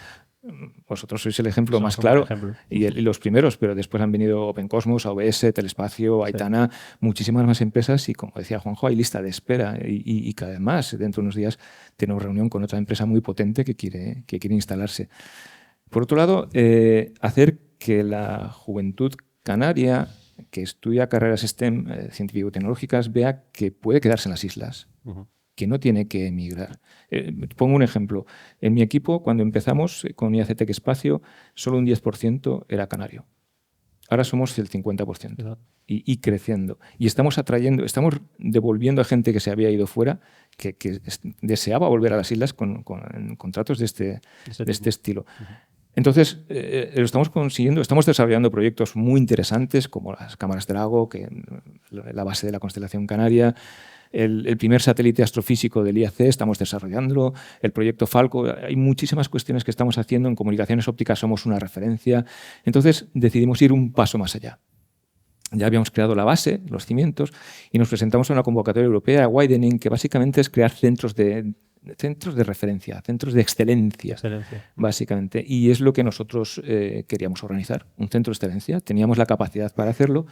Vosotros sois el ejemplo más claro y los primeros, pero después han venido OpenCosmos, AOBS, Telespacio, Aitana, muchísimas más empresas y, como decía Juanjo, hay lista de espera y cada vez más. Dentro de unos días tenemos reunión con otra empresa muy potente que quiere instalarse. Por otro lado, hacer que la juventud canaria que estudia carreras STEM científico-tecnológicas vea que puede quedarse en las islas. Que no tiene que emigrar. Pongo un ejemplo. En mi equipo, cuando empezamos con IAC Espacio, solo un 10% era canario. Ahora somos el 50% y creciendo. Y estamos devolviendo a gente que se había ido fuera, que deseaba volver a las islas con contratos de este estilo. Entonces, lo estamos consiguiendo, estamos desarrollando proyectos muy interesantes como las cámaras de lago, la base de la constelación canaria, el primer satélite astrofísico del IAC estamos desarrollándolo, el proyecto Falco, hay muchísimas cuestiones que estamos haciendo, en comunicaciones ópticas somos una referencia, entonces decidimos ir un paso más allá. Ya habíamos creado la base, los cimientos, y nos presentamos a una convocatoria europea, Widening, que básicamente es crear centros de referencia, centros de excelencia, básicamente. Y es lo que nosotros queríamos organizar, un centro de excelencia. Teníamos la capacidad para hacerlo.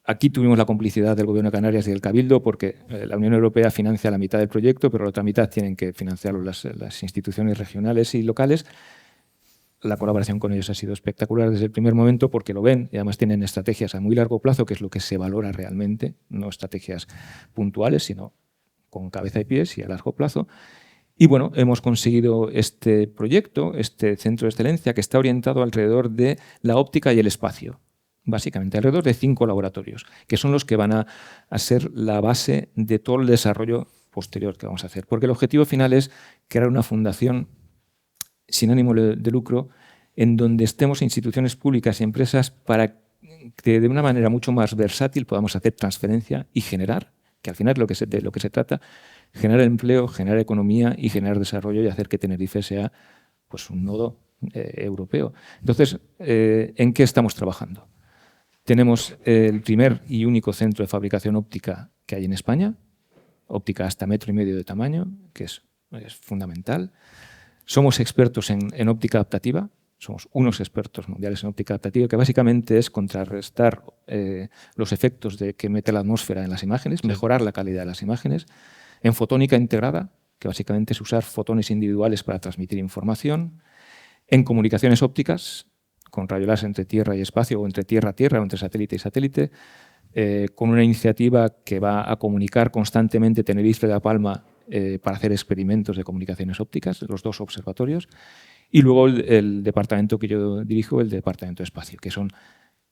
Aquí tuvimos la complicidad del Gobierno de Canarias y del Cabildo porque la Unión Europea financia la mitad del proyecto, pero la otra mitad tienen que financiarlo las instituciones regionales y locales. La colaboración con ellos ha sido espectacular desde el primer momento porque lo ven y además tienen estrategias a muy largo plazo, que es lo que se valora realmente, no estrategias puntuales, sino con cabeza y pies y a largo plazo. Y bueno, hemos conseguido este proyecto, este centro de excelencia que está orientado alrededor de la óptica y el espacio. Básicamente, alrededor de 5 laboratorios, que son los que van a ser la base de todo el desarrollo posterior que vamos a hacer. Porque el objetivo final es crear una fundación sin ánimo de lucro en donde estemos instituciones públicas y empresas para que de una manera mucho más versátil podamos hacer transferencia y generar, que al final es de lo que se trata, generar empleo, generar economía y generar desarrollo y hacer que Tenerife sea pues, un nodo europeo. Entonces, ¿en qué estamos trabajando? Tenemos el primer y único centro de fabricación óptica que hay en España, óptica hasta 1,5 metros de tamaño, que es fundamental. Somos expertos en óptica adaptativa, somos unos expertos mundiales en óptica adaptativa, que básicamente es contrarrestar los efectos que mete la atmósfera en las imágenes, mejorar la calidad de las imágenes. En fotónica integrada, que básicamente es usar fotones individuales para transmitir información. En comunicaciones ópticas, con rayo láser entre tierra y espacio, o entre tierra a tierra, o entre satélite y satélite, con una iniciativa que va a comunicar constantemente Tenerife de La Palma para hacer experimentos de comunicaciones ópticas, los 2 observatorios, y luego el departamento que yo dirijo, el departamento de espacio, que son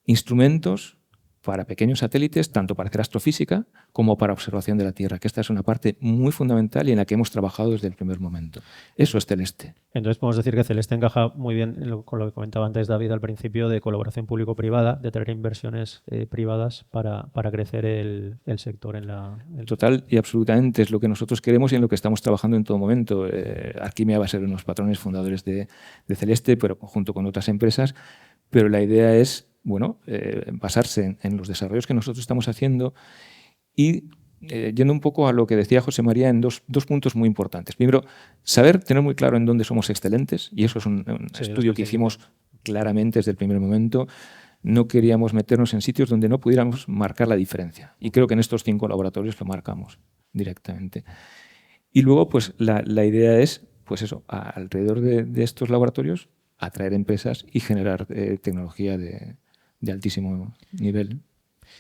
instrumentos para pequeños satélites, tanto para hacer astrofísica como para observación de la Tierra, que esta es una parte muy fundamental y en la que hemos trabajado desde el primer momento. Eso es Celeste. Entonces podemos decir que Celeste encaja muy bien con lo que comentaba antes David al principio de colaboración público-privada, de tener inversiones privadas para crecer el sector en la... Total y absolutamente es lo que nosotros queremos y en lo que estamos trabajando en todo momento. Arquimia va a ser uno de los patrones fundadores de Celeste, pero junto con otras empresas, pero la idea es basarse en los desarrollos que nosotros estamos haciendo y yendo un poco a lo que decía José María en dos puntos muy importantes. Primero, tener muy claro en dónde somos excelentes, y eso es un estudio que hicimos claramente desde el primer momento. No queríamos meternos en sitios donde no pudiéramos marcar la diferencia. Y creo que en estos 5 laboratorios lo marcamos directamente. Y luego, pues la idea es, pues eso, alrededor de estos laboratorios, atraer empresas y generar tecnología de altísimo nivel.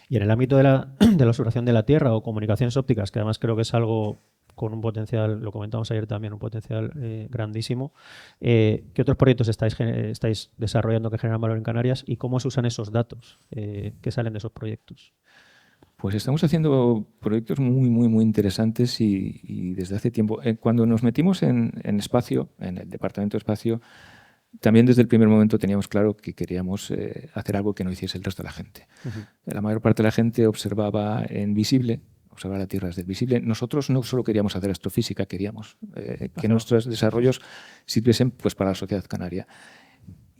Y en el ámbito de la observación de la Tierra o comunicaciones ópticas, que además creo que es algo con un potencial, lo comentamos ayer también, un potencial grandísimo, ¿qué otros proyectos estáis desarrollando que generan valor en Canarias y cómo se usan esos datos que salen de esos proyectos? Pues estamos haciendo proyectos muy interesantes y desde hace tiempo. Cuando nos metimos en espacio, en el departamento de espacio, también desde el primer momento teníamos claro que queríamos hacer algo que no hiciese el resto de la gente. La mayor parte de la gente observaba en visible, observaba la Tierra desde el visible. Nosotros no solo queríamos hacer astrofísica, queríamos que nuestros desarrollos sirviesen pues, para la sociedad canaria.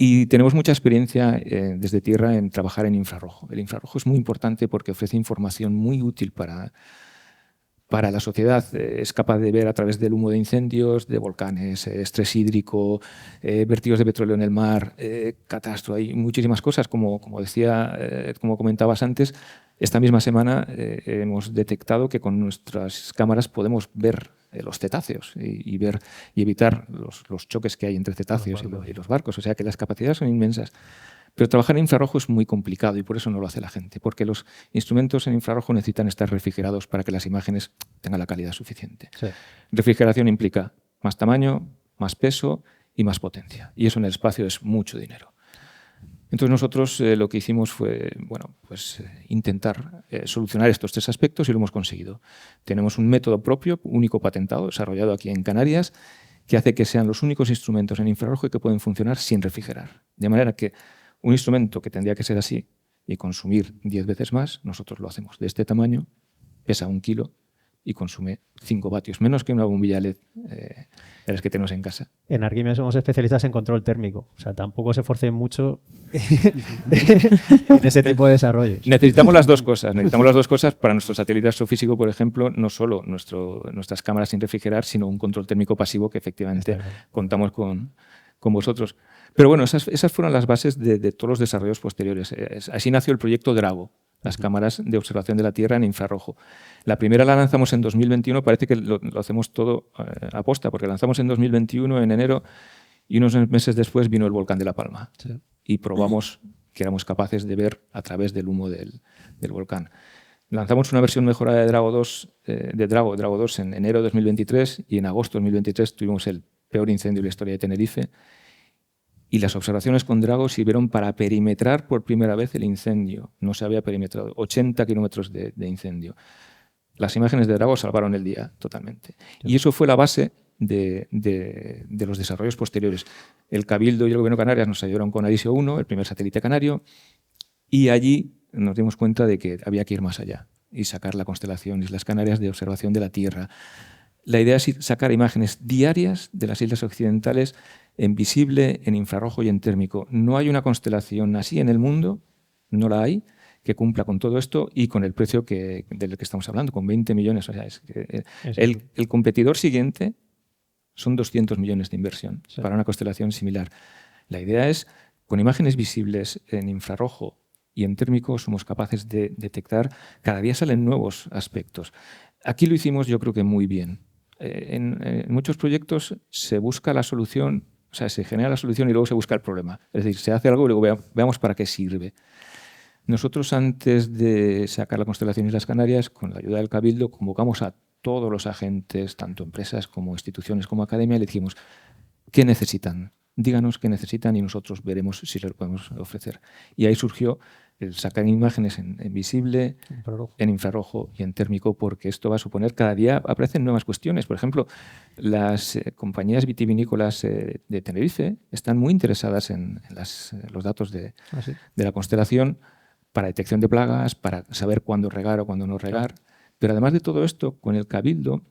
Y tenemos mucha experiencia desde Tierra en trabajar en infrarrojo. El infrarrojo es muy importante porque ofrece información muy útil para la sociedad. Es capaz de ver a través del humo de incendios, de volcanes, estrés hídrico, vertidos de petróleo en el mar, catástrofe. Hay muchísimas cosas, como comentabas antes. Esta misma semana hemos detectado que con nuestras cámaras podemos ver los cetáceos y evitar los choques que hay entre cetáceos y los barcos. O sea que las capacidades son inmensas. Pero trabajar en infrarrojo es muy complicado y por eso no lo hace la gente, porque los instrumentos en infrarrojo necesitan estar refrigerados para que las imágenes tengan la calidad suficiente. Sí. Refrigeración implica más tamaño, más peso y más potencia. Y eso en el espacio es mucho dinero. Entonces nosotros lo que hicimos fue intentar solucionar estos tres aspectos y lo hemos conseguido. Tenemos un método propio, único patentado, desarrollado aquí en Canarias, que hace que sean los únicos instrumentos en infrarrojo que pueden funcionar sin refrigerar. De manera que un instrumento que tendría que ser así y consumir 10 veces más, nosotros lo hacemos de este tamaño, pesa 1 kilo y consume 5 vatios, menos que una bombilla LED de las que tenemos en casa. En Arquimia somos especialistas en control térmico, o sea, tampoco se esforcen mucho en ese tipo de desarrollos. Necesitamos las dos cosas. Necesitamos las dos cosas para nuestro satélite astrofísico, por ejemplo, no solo nuestras cámaras sin refrigerar, sino un control térmico pasivo que efectivamente contamos con vosotros. Pero bueno, esas fueron las bases de todos los desarrollos posteriores. Así nació el proyecto Drago, las cámaras de observación de la Tierra en infrarrojo. La primera la lanzamos en 2021, parece que lo hacemos todo a posta, porque lanzamos en 2021, en enero, y unos meses después vino el volcán de La Palma. Sí. Y probamos que éramos capaces de ver a través del humo del volcán. Lanzamos una versión mejorada de Drago 2, Drago 2 en enero de 2023, y en agosto de 2023 tuvimos el peor incendio de la historia de Tenerife. Y las observaciones con Drago sirvieron para perimetrar por primera vez el incendio. No se había perimetrado, 80 kilómetros de incendio. Las imágenes de Drago salvaron el día totalmente. Y eso fue la base de los desarrollos posteriores. El Cabildo y el Gobierno de Canarias nos ayudaron con Arisio 1, el primer satélite canario, y allí nos dimos cuenta de que había que ir más allá y sacar la constelación Islas Canarias de observación de la Tierra. La idea es sacar imágenes diarias de las islas occidentales en visible, en infrarrojo y en térmico. No hay una constelación así en el mundo, no la hay, que cumpla con todo esto y con el precio del que estamos hablando, con 20 millones. O sea, el competidor siguiente son 200 millones de inversión para una constelación similar. La idea es, con imágenes visibles en infrarrojo y en térmico, somos capaces de detectar, cada día salen nuevos aspectos. Aquí lo hicimos yo creo que muy bien. En muchos proyectos se busca la solución, o sea, se genera la solución y luego se busca el problema. Es decir, se hace algo y luego veamos para qué sirve. Nosotros, antes de sacar la constelación Islas Canarias, con la ayuda del Cabildo, convocamos a todos los agentes, tanto empresas como instituciones como academia, y le dijimos, ¿qué necesitan? Díganos qué necesitan y nosotros veremos si les podemos ofrecer. Y ahí surgió el sacar imágenes en visible, en infrarrojo y en térmico, porque esto va a suponer, cada día aparecen nuevas cuestiones. Por ejemplo, las compañías vitivinícolas de Tenerife están muy interesadas en los datos de la constelación para detección de plagas, para saber cuándo regar o cuándo no regar. Pero además de todo esto, con el Cabildo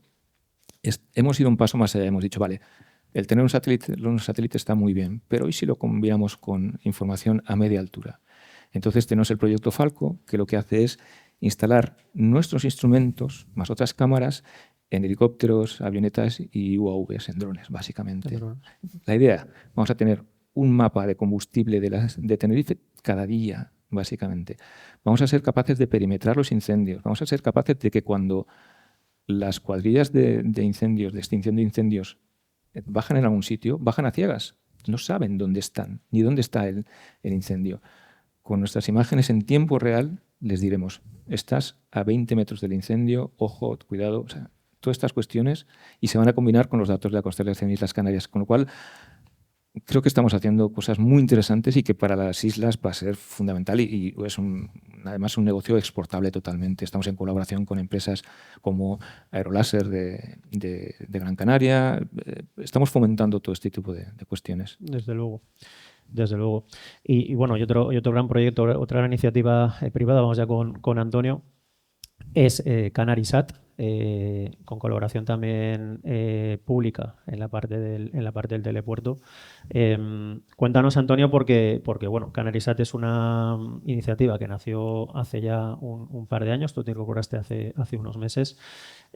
hemos ido un paso más allá. Hemos dicho, vale, el tener un satélite está muy bien, pero ¿y si lo combinamos con información a media altura? Entonces tenemos el proyecto Falco, que lo que hace es instalar nuestros instrumentos, más otras cámaras, en helicópteros, avionetas y UAVs, en drones, básicamente. La idea, vamos a tener un mapa de combustible de Tenerife cada día, básicamente. Vamos a ser capaces de perimetrar los incendios, vamos a ser capaces de que cuando las cuadrillas de incendios, de extinción de incendios, bajan en algún sitio, bajan a ciegas, no saben dónde están, ni dónde está el incendio. Con nuestras imágenes en tiempo real les diremos, estás a 20 metros del incendio, ojo, cuidado, o sea, todas estas cuestiones, y se van a combinar con los datos de la constelación Islas Canarias, con lo cual creo que estamos haciendo cosas muy interesantes y que para las islas va a ser fundamental y es además un negocio exportable totalmente. Estamos en colaboración con empresas como Aeroláser de Gran Canaria. Estamos fomentando todo este tipo de cuestiones. Desde luego. Desde luego. Y bueno, y otro gran proyecto, otra gran iniciativa privada, vamos ya con Antonio, es Canarisat, con colaboración también pública en la parte del telepuerto. Cuéntanos, Antonio, porque bueno, Canarisat es una iniciativa que nació hace ya un par de años, tú te incorporaste hace unos meses,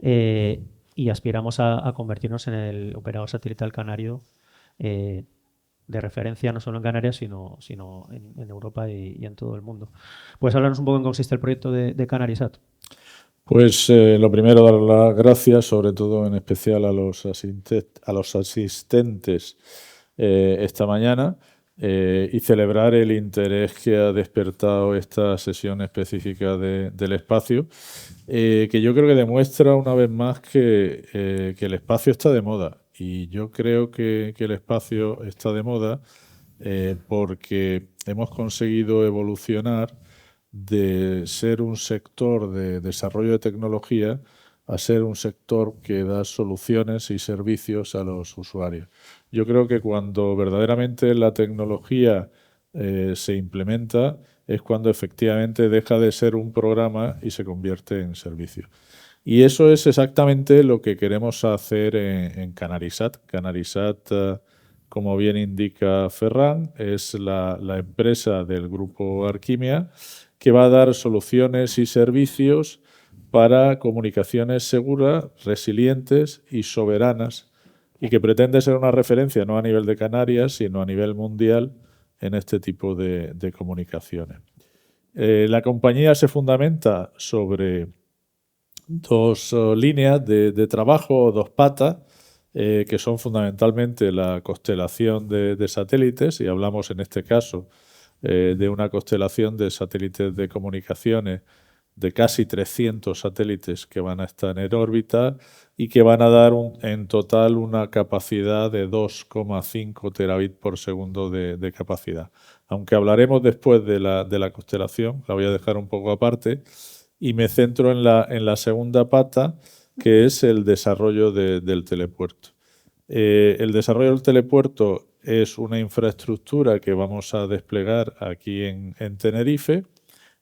y aspiramos a convertirnos en el operador satelital canario de referencia no solo en Canarias, sino en Europa y en todo el mundo. ¿Puedes hablarnos un poco en qué consiste el proyecto de Canarisat? Pues lo primero, dar las gracias, sobre todo en especial a los asistentes esta mañana y celebrar el interés que ha despertado esta sesión específica del espacio, que yo creo que demuestra una vez más que el espacio está de moda. Y yo creo que el espacio está de moda porque hemos conseguido evolucionar de ser un sector de desarrollo de tecnología a ser un sector que da soluciones y servicios a los usuarios. Yo creo que cuando verdaderamente la tecnología se implementa es cuando efectivamente deja de ser un programa y se convierte en servicio. Y eso es exactamente lo que queremos hacer en Canarisat. Canarisat, como bien indica Ferran, es la empresa del grupo Arquimia que va a dar soluciones y servicios para comunicaciones seguras, resilientes y soberanas, y que pretende ser una referencia no a nivel de Canarias, sino a nivel mundial en este tipo de comunicaciones. La compañía se fundamenta sobre dos líneas de trabajo, dos patas, que son fundamentalmente la constelación de satélites, y hablamos en este caso de una constelación de satélites de comunicaciones de casi 300 satélites que van a estar en órbita y que van a dar en total una capacidad de 2,5 terabits por segundo de capacidad. Aunque hablaremos después de la constelación, la voy a dejar un poco aparte, y me centro en la segunda pata, que es el desarrollo del telepuerto. El desarrollo del telepuerto es una infraestructura que vamos a desplegar aquí en Tenerife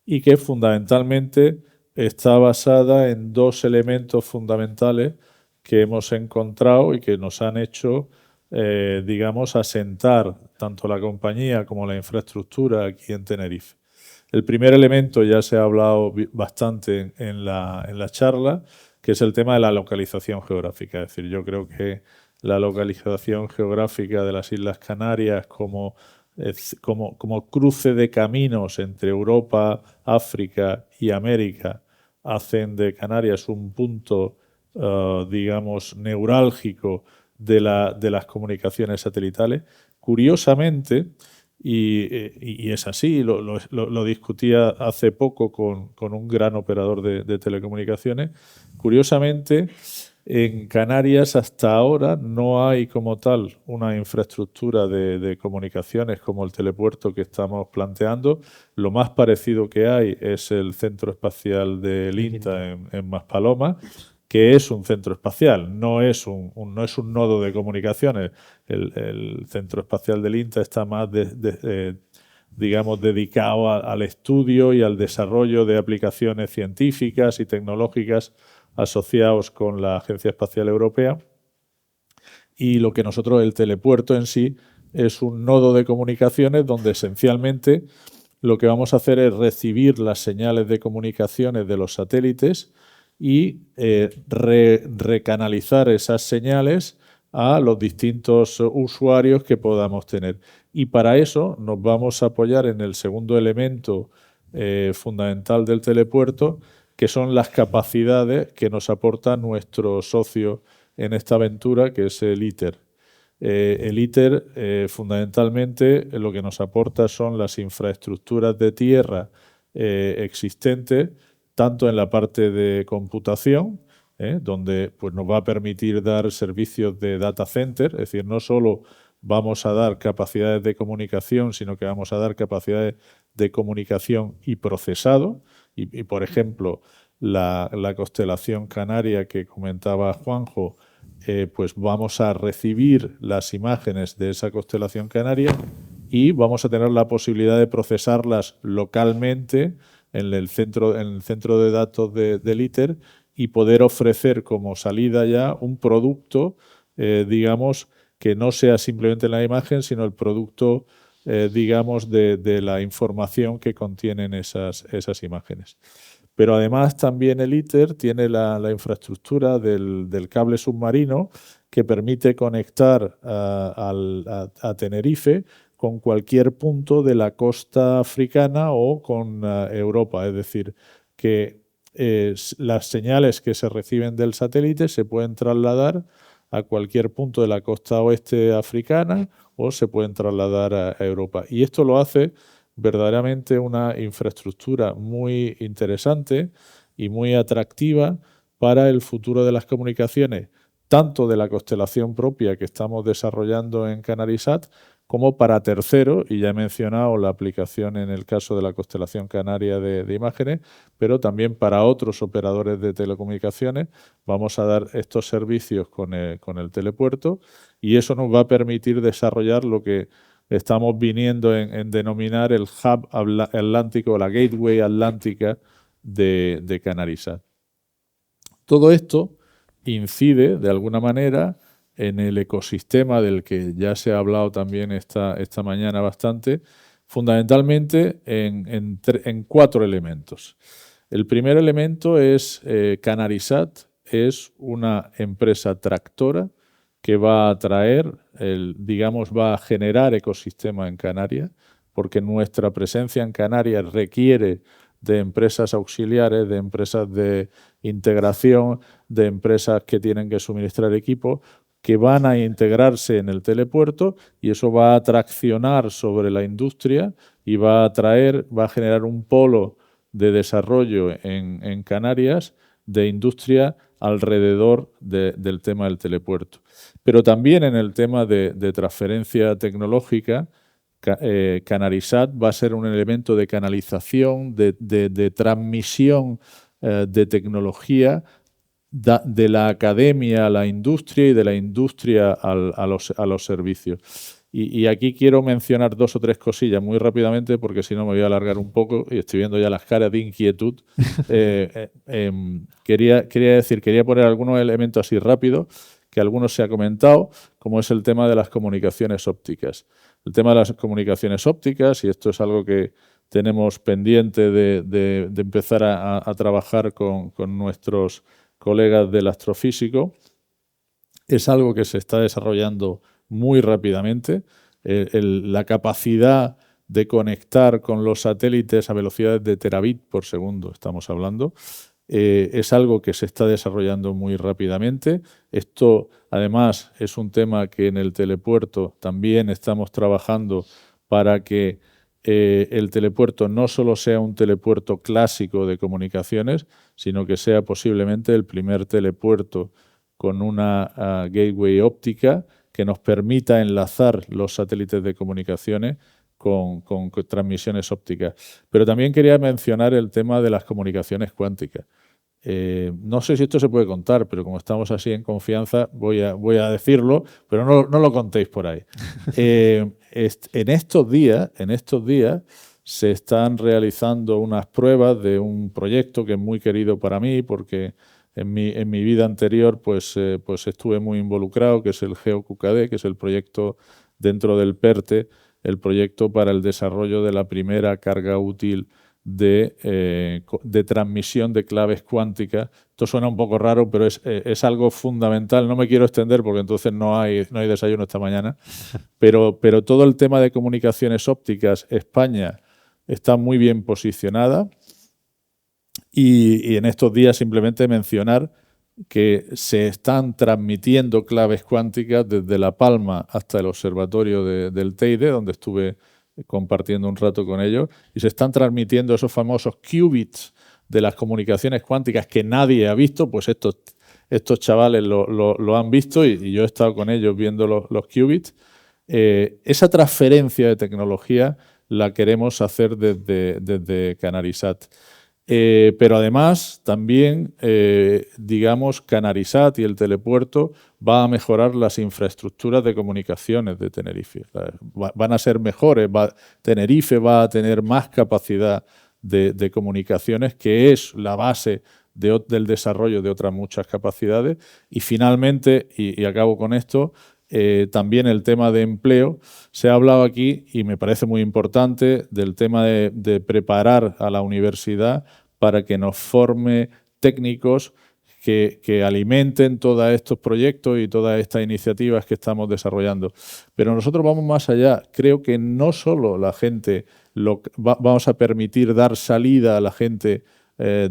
y que fundamentalmente está basada en dos elementos fundamentales que hemos encontrado y que nos han hecho, digamos, asentar tanto la compañía como la infraestructura aquí en Tenerife. El primer elemento ya se ha hablado bastante en la charla, que es el tema de la localización geográfica. Es decir, yo creo que la localización geográfica de las Islas Canarias como cruce de caminos entre Europa, África y América hacen de Canarias un punto, digamos, neurálgico de las comunicaciones satelitales. Curiosamente, y es así, lo discutía hace poco con un gran operador de telecomunicaciones, curiosamente, en Canarias hasta ahora no hay como tal una infraestructura de comunicaciones como el telepuerto que estamos planteando. Lo más parecido que hay es el Centro Espacial del INTA en Maspalomas, que es un centro espacial, no es un nodo de comunicaciones. El Centro Espacial del INTA está más, digamos, dedicado al estudio y al desarrollo de aplicaciones científicas y tecnológicas asociados con la Agencia Espacial Europea, y lo que nosotros, el telepuerto en sí, es un nodo de comunicaciones donde esencialmente lo que vamos a hacer es recibir las señales de comunicaciones de los satélites y recanalizar esas señales a los distintos usuarios que podamos tener. Y para eso nos vamos a apoyar en el segundo elemento fundamental del telepuerto, que son las capacidades que nos aporta nuestro socio en esta aventura, que es el ITER. El ITER, fundamentalmente, lo que nos aporta son las infraestructuras de tierra existentes, tanto en la parte de computación, donde pues, nos va a permitir dar servicios de data center, es decir, no solo vamos a dar capacidades de comunicación, sino que vamos a dar capacidades de comunicación y procesado. Y por ejemplo, la constelación canaria que comentaba Juanjo, pues vamos a recibir las imágenes de esa constelación canaria y vamos a tener la posibilidad de procesarlas localmente en el centro de datos del ITER y poder ofrecer como salida ya un producto, digamos, que no sea simplemente la imagen, sino el producto, digamos, de la información que contienen esas imágenes. Pero además también el ITER tiene la infraestructura del cable submarino que permite conectar a Tenerife con cualquier punto de la costa africana o con Europa. Es decir, que las señales que se reciben del satélite se pueden trasladar a cualquier punto de la costa oeste africana o se pueden trasladar a Europa. Y esto lo hace verdaderamente una infraestructura muy interesante y muy atractiva para el futuro de las comunicaciones, tanto de la constelación propia que estamos desarrollando en Canarisat, como para terceros, y ya he mencionado la aplicación en el caso de la constelación canaria de imágenes, pero también para otros operadores de telecomunicaciones vamos a dar estos servicios con el telepuerto, y eso nos va a permitir desarrollar lo que estamos viniendo en denominar el hub atlántico, la gateway atlántica de Canarisat. Todo esto incide de alguna manera en el ecosistema del que ya se ha hablado también esta mañana bastante, fundamentalmente en 4 elementos. El primer elemento es Canarisat es una empresa tractora que va a traer, va a generar ecosistema en Canarias, porque nuestra presencia en Canarias requiere de empresas auxiliares, de empresas de integración, de empresas que tienen que suministrar equipos, que van a integrarse en el telepuerto, y eso va a traccionar sobre la industria y va a generar un polo de desarrollo en Canarias de industria alrededor del tema del telepuerto. Pero también en el tema de transferencia tecnológica, Canarisat va a ser un elemento de canalización, de transmisión de tecnología de la academia a la industria y de la industria a los servicios. Y aquí quiero mencionar 2 o 3 cosillas muy rápidamente, porque si no me voy a alargar un poco y estoy viendo ya las caras de inquietud. Quería poner algunos elementos así rápidos, que algunos se ha comentado, como es el tema de las comunicaciones ópticas. El tema de las comunicaciones ópticas, y esto es algo que tenemos pendiente de empezar a trabajar con nuestros colegas del astrofísico, es algo que se está desarrollando muy rápidamente. La capacidad de conectar con los satélites a velocidades de terabit por segundo, estamos hablando, es algo que se está desarrollando muy rápidamente. Esto, además, es un tema que en el telepuerto también estamos trabajando para que el telepuerto no solo sea un telepuerto clásico de comunicaciones, sino que sea posiblemente el primer telepuerto con una gateway óptica que nos permita enlazar los satélites de comunicaciones con transmisiones ópticas. Pero también quería mencionar el tema de las comunicaciones cuánticas. No sé si esto se puede contar, pero como estamos así en confianza, voy a decirlo, pero no lo contéis por ahí. En estos días se están realizando unas pruebas de un proyecto que es muy querido para mí, porque en mi vida anterior pues estuve muy involucrado, que es el GeoQKD, que es el proyecto dentro del PERTE, el proyecto para el desarrollo de la primera carga útil de transmisión de claves cuánticas. Esto suena un poco raro, pero es algo fundamental. No me quiero extender porque entonces no hay desayuno esta mañana, pero todo el tema de comunicaciones ópticas, España está muy bien posicionada, y en estos días simplemente mencionar que se están transmitiendo claves cuánticas desde La Palma hasta el observatorio del Teide, donde estuve compartiendo un rato con ellos, y se están transmitiendo esos famosos qubits de las comunicaciones cuánticas que nadie ha visto. Pues estos chavales lo han visto, y yo he estado con ellos viendo los qubits. esa transferencia de tecnología la queremos hacer desde Canarisat. Pero además también, digamos, Canarisat y el telepuerto va a mejorar las infraestructuras de comunicaciones de Tenerife. Van a ser mejores, Tenerife va a tener más capacidad de comunicaciones, que es la base del desarrollo de otras muchas capacidades. Y finalmente, y acabo con esto, también el tema de empleo. Se ha hablado aquí, y me parece muy importante, del tema de preparar a la universidad para que nos forme técnicos que alimenten todos estos proyectos y todas estas iniciativas que estamos desarrollando. Pero nosotros vamos más allá. Creo que no solo la gente vamos a permitir dar salida a la gente,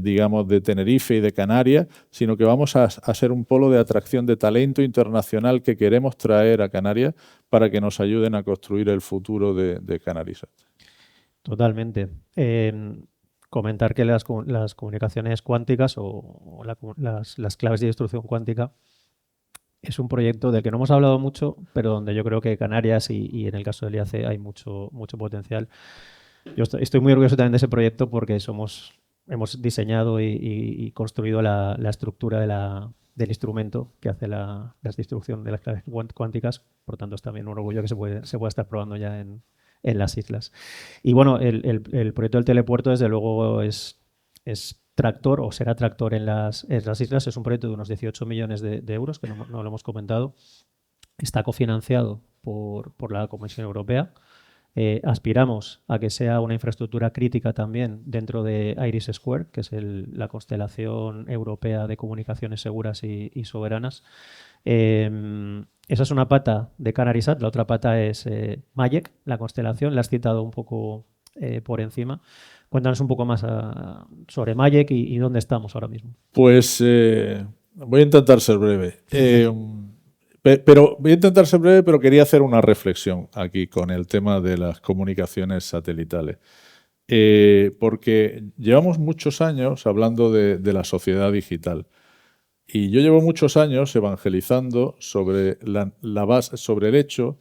digamos, de Tenerife y de Canarias, sino que vamos a ser un polo de atracción de talento internacional que queremos traer a Canarias para que nos ayuden a construir el futuro de Canarisat. Totalmente. Comentar que las comunicaciones cuánticas o las claves de instrucción cuántica es un proyecto del que no hemos hablado mucho, pero donde yo creo que Canarias y en el caso del IAC hay mucho potencial. Yo estoy muy orgulloso también de ese proyecto porque hemos diseñado y construido la estructura del instrumento que hace la distribución de las claves cuánticas. Por tanto, es también un orgullo que se pueda estar probando ya en las islas. Y bueno, el proyecto del telepuerto, desde luego, es tractor o será tractor en las islas. Es un proyecto de unos 18 millones de euros, que no lo hemos comentado. Está cofinanciado por la Comisión Europea. Aspiramos a que sea una infraestructura crítica también dentro de Iris Square, que es la constelación europea de comunicaciones seguras y soberanas. Esa es una pata de Canarisat, la otra pata es MAGEC, la constelación, la has citado un poco por encima. Cuéntanos un poco más sobre MAGEC y dónde estamos ahora mismo. Pues voy a intentar ser breve. Pero quería hacer una reflexión aquí con el tema de las comunicaciones satelitales. Porque llevamos muchos años hablando de la sociedad digital. Y yo llevo muchos años evangelizando sobre la base, sobre el hecho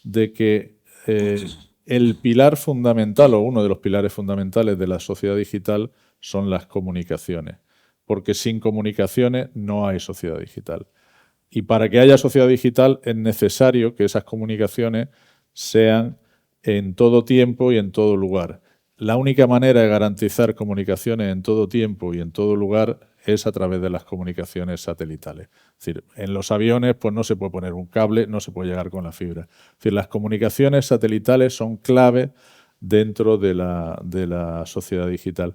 de que el pilar fundamental o uno de los pilares fundamentales de la sociedad digital son las comunicaciones. Porque sin comunicaciones no hay sociedad digital. Y para que haya sociedad digital es necesario que esas comunicaciones sean en todo tiempo y en todo lugar. La única manera de garantizar comunicaciones en todo tiempo y en todo lugar es a través de las comunicaciones satelitales. Es decir, en los aviones pues no se puede poner un cable, no se puede llegar con la fibra. Es decir, las comunicaciones satelitales son clave dentro de la sociedad digital.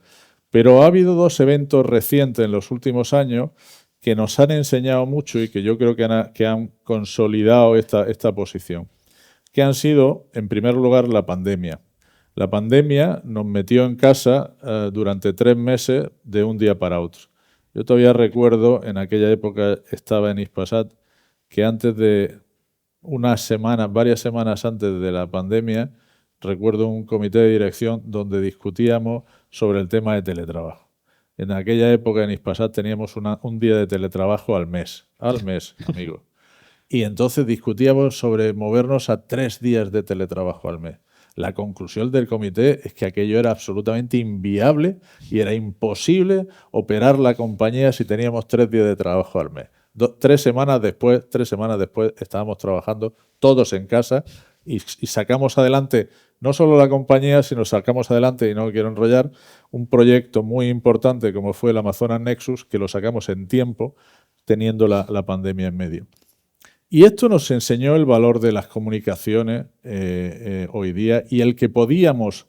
Pero ha habido dos eventos recientes en los últimos años que nos han enseñado mucho y que yo creo que han consolidado esta posición, que han sido, en primer lugar, la pandemia. La pandemia nos metió en casa durante 3 meses de un día para otro. Yo todavía recuerdo, en aquella época estaba en Hispasat, que antes de varias semanas antes de la pandemia, recuerdo un comité de dirección donde discutíamos sobre el tema de teletrabajo. En aquella época en Hispasat teníamos un día de teletrabajo al mes, amigo. Y entonces discutíamos sobre movernos a 3 días de teletrabajo al mes. La conclusión del comité es que aquello era absolutamente inviable y era imposible operar la compañía si teníamos 3 días de trabajo al mes. 3 semanas después estábamos trabajando todos en casa y sacamos adelante no solo la compañía, sino sacamos adelante, y no quiero enrollar, un proyecto muy importante como fue el Amazonas Nexus, que lo sacamos en tiempo teniendo la pandemia en medio. Y esto nos enseñó el valor de las comunicaciones hoy día y el que podíamos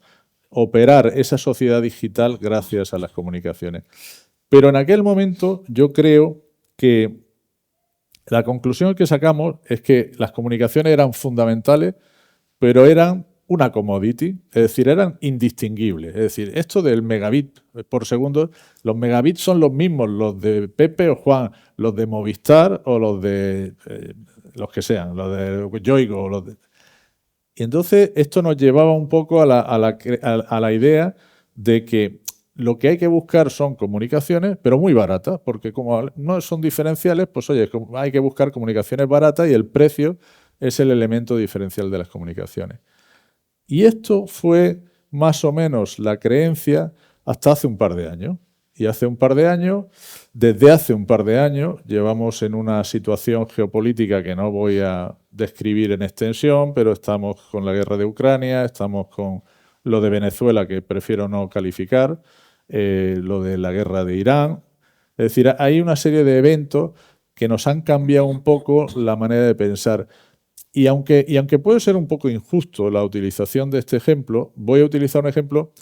operar esa sociedad digital gracias a las comunicaciones. Pero en aquel momento yo creo que la conclusión que sacamos es que las comunicaciones eran fundamentales, pero eran una commodity, es decir, eran indistinguibles. Es decir, esto del megabit por segundo, los megabits son los mismos, los de Pepe o Juan, los de Movistar o los de los que sean, los de Yoigo. Y entonces esto nos llevaba un poco a la idea de que lo que hay que buscar son comunicaciones, pero muy baratas, porque como no son diferenciales, pues oye, hay que buscar comunicaciones baratas y el precio es el elemento diferencial de las comunicaciones. Y esto fue más o menos la creencia hasta hace un par de años. Y desde hace un par de años, llevamos en una situación geopolítica que no voy a describir en extensión, pero estamos con la guerra de Ucrania, estamos con lo de Venezuela, que prefiero no calificar, lo de la guerra de Irán. Es decir, hay una serie de eventos que nos han cambiado un poco la manera de pensar. Y aunque puede ser un poco injusto la utilización de este ejemplo, voy a utilizar un ejemplo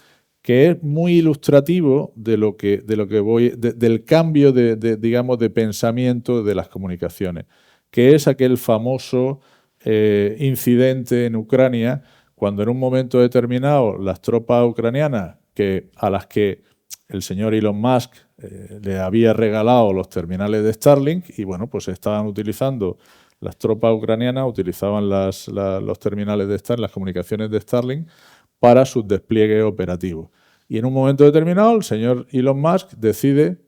que es muy ilustrativo del cambio digamos, de pensamiento de las comunicaciones, que es aquel famoso incidente en Ucrania, cuando en un momento determinado las tropas ucranianas, a las que el señor Elon Musk le había regalado los terminales de Starlink, y bueno, pues estaban utilizando, las tropas ucranianas utilizaban los terminales de Starlink, las comunicaciones de Starlink, para sus despliegues operativos. Y en un momento determinado, el señor Elon Musk decide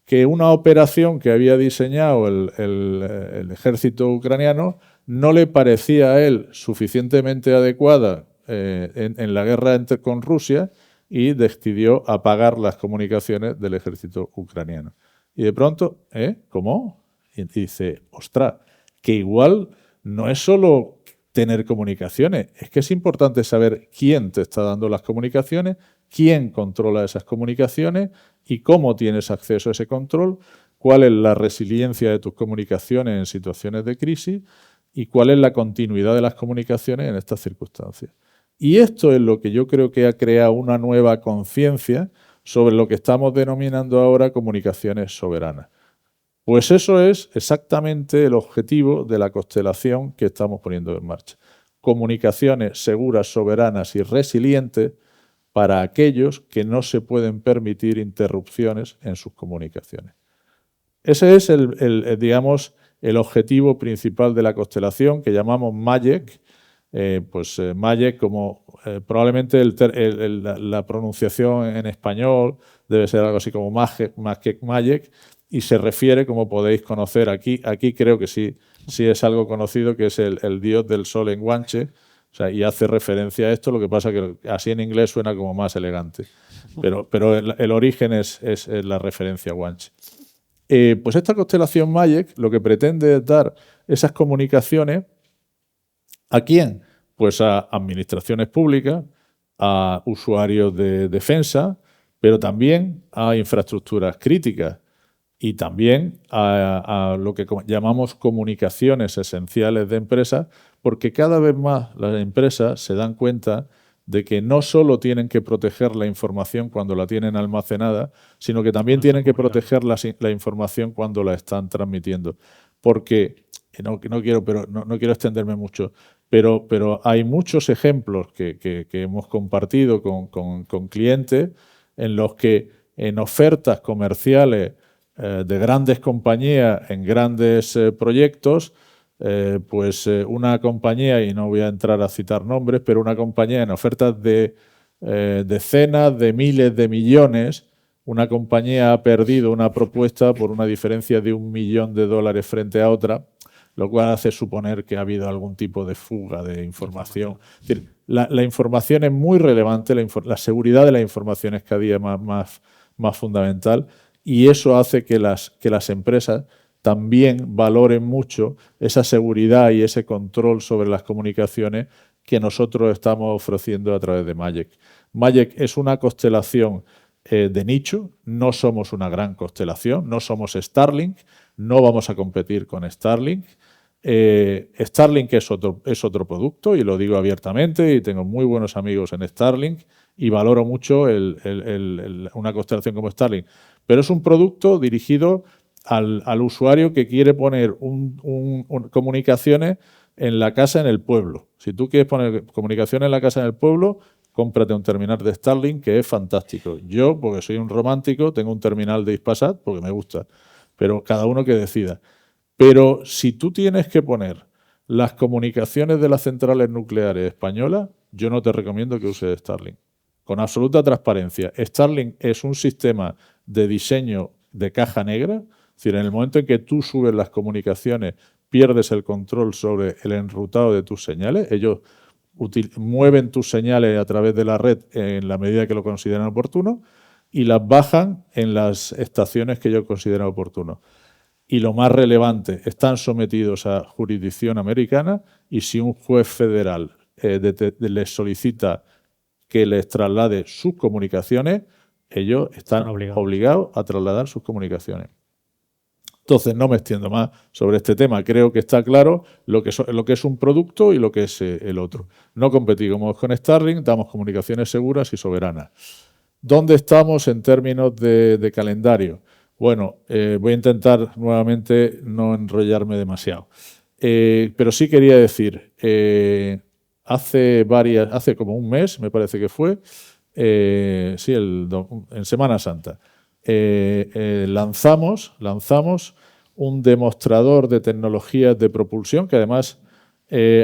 que una operación que había diseñado el ejército ucraniano no le parecía a él suficientemente adecuada en la guerra con Rusia, y decidió apagar las comunicaciones del ejército ucraniano. Y de pronto, ¿cómo? Y dice, ostras, que igual no es solo tener comunicaciones, es que es importante saber quién te está dando las comunicaciones, quién controla esas comunicaciones y cómo tienes acceso a ese control, cuál es la resiliencia de tus comunicaciones en situaciones de crisis y cuál es la continuidad de las comunicaciones en estas circunstancias. Y esto es lo que yo creo que ha creado una nueva conciencia sobre lo que estamos denominando ahora comunicaciones soberanas. Pues eso es exactamente el objetivo de la constelación que estamos poniendo en marcha. Comunicaciones seguras, soberanas y resilientes para aquellos que no se pueden permitir interrupciones en sus comunicaciones. Ese es digamos, el objetivo principal de la constelación, que llamamos MAGEC. MAGEC, como probablemente la pronunciación en español debe ser algo así como MAGEC, y se refiere, como podéis conocer aquí creo que sí es algo conocido, que es el dios del sol en guanche, o sea, y hace referencia a esto. Lo que pasa que así en inglés suena como más elegante, pero el origen es la referencia a guanche. Pues esta constelación MAGEC lo que pretende es dar esas comunicaciones. ¿A quién? Pues a administraciones públicas, a usuarios de defensa, pero también a infraestructuras críticas y también a lo que llamamos comunicaciones esenciales de empresas, porque cada vez más las empresas se dan cuenta de que no solo tienen que proteger la información cuando la tienen almacenada, sino que también tienen que proteger la información cuando la están transmitiendo. Porque, no quiero extenderme mucho, pero hay muchos ejemplos que hemos compartido con clientes en los que en ofertas comerciales de grandes compañías en grandes proyectos, una compañía, y no voy a entrar a citar nombres, pero una compañía en ofertas de decenas de miles de millones, una compañía ha perdido una propuesta por una diferencia de $1 millón frente a otra, lo cual hace suponer que ha habido algún tipo de fuga de información. Es decir, la información es muy relevante, la seguridad de la información es cada día más fundamental, y eso hace que las empresas también valoren mucho esa seguridad y ese control sobre las comunicaciones que nosotros estamos ofreciendo a través de MAGEC. MAGEC es una constelación de nicho, no somos una gran constelación, no somos Starlink, no vamos a competir con Starlink. Starlink es otro producto, y lo digo abiertamente, y tengo muy buenos amigos en Starlink y valoro mucho una constelación como Starlink, pero es un producto dirigido al usuario que quiere poner comunicaciones en la casa, en el pueblo. Si tú quieres poner comunicaciones en la casa, en el pueblo, cómprate un terminal de Starlink, que es fantástico. Yo, porque soy un romántico, tengo un terminal de Hispasat porque me gusta, pero cada uno que decida. Pero si tú tienes que poner las comunicaciones de las centrales nucleares españolas, yo no te recomiendo que uses Starlink. Con absoluta transparencia, Starlink es un sistema de diseño de caja negra. Es decir, en el momento en que tú subes las comunicaciones, pierdes el control sobre el enrutado de tus señales. Ellos mueven tus señales a través de la red en la medida que lo consideran oportuno y las bajan en las estaciones que ellos consideran oportuno. Y lo más relevante, están sometidos a jurisdicción americana y si un juez federal les solicita que les traslade sus comunicaciones, ellos están obligados a trasladar sus comunicaciones. Entonces, no me extiendo más sobre este tema. Creo que está claro lo que es un producto y lo que es el otro. No competimos con Starlink, damos comunicaciones seguras y soberanas. ¿Dónde estamos en términos de calendario? Bueno, voy a intentar nuevamente no enrollarme demasiado. Pero sí quería decir, hace como un mes, me parece que fue, sí, en Semana Santa, lanzamos un demostrador de tecnologías de propulsión que además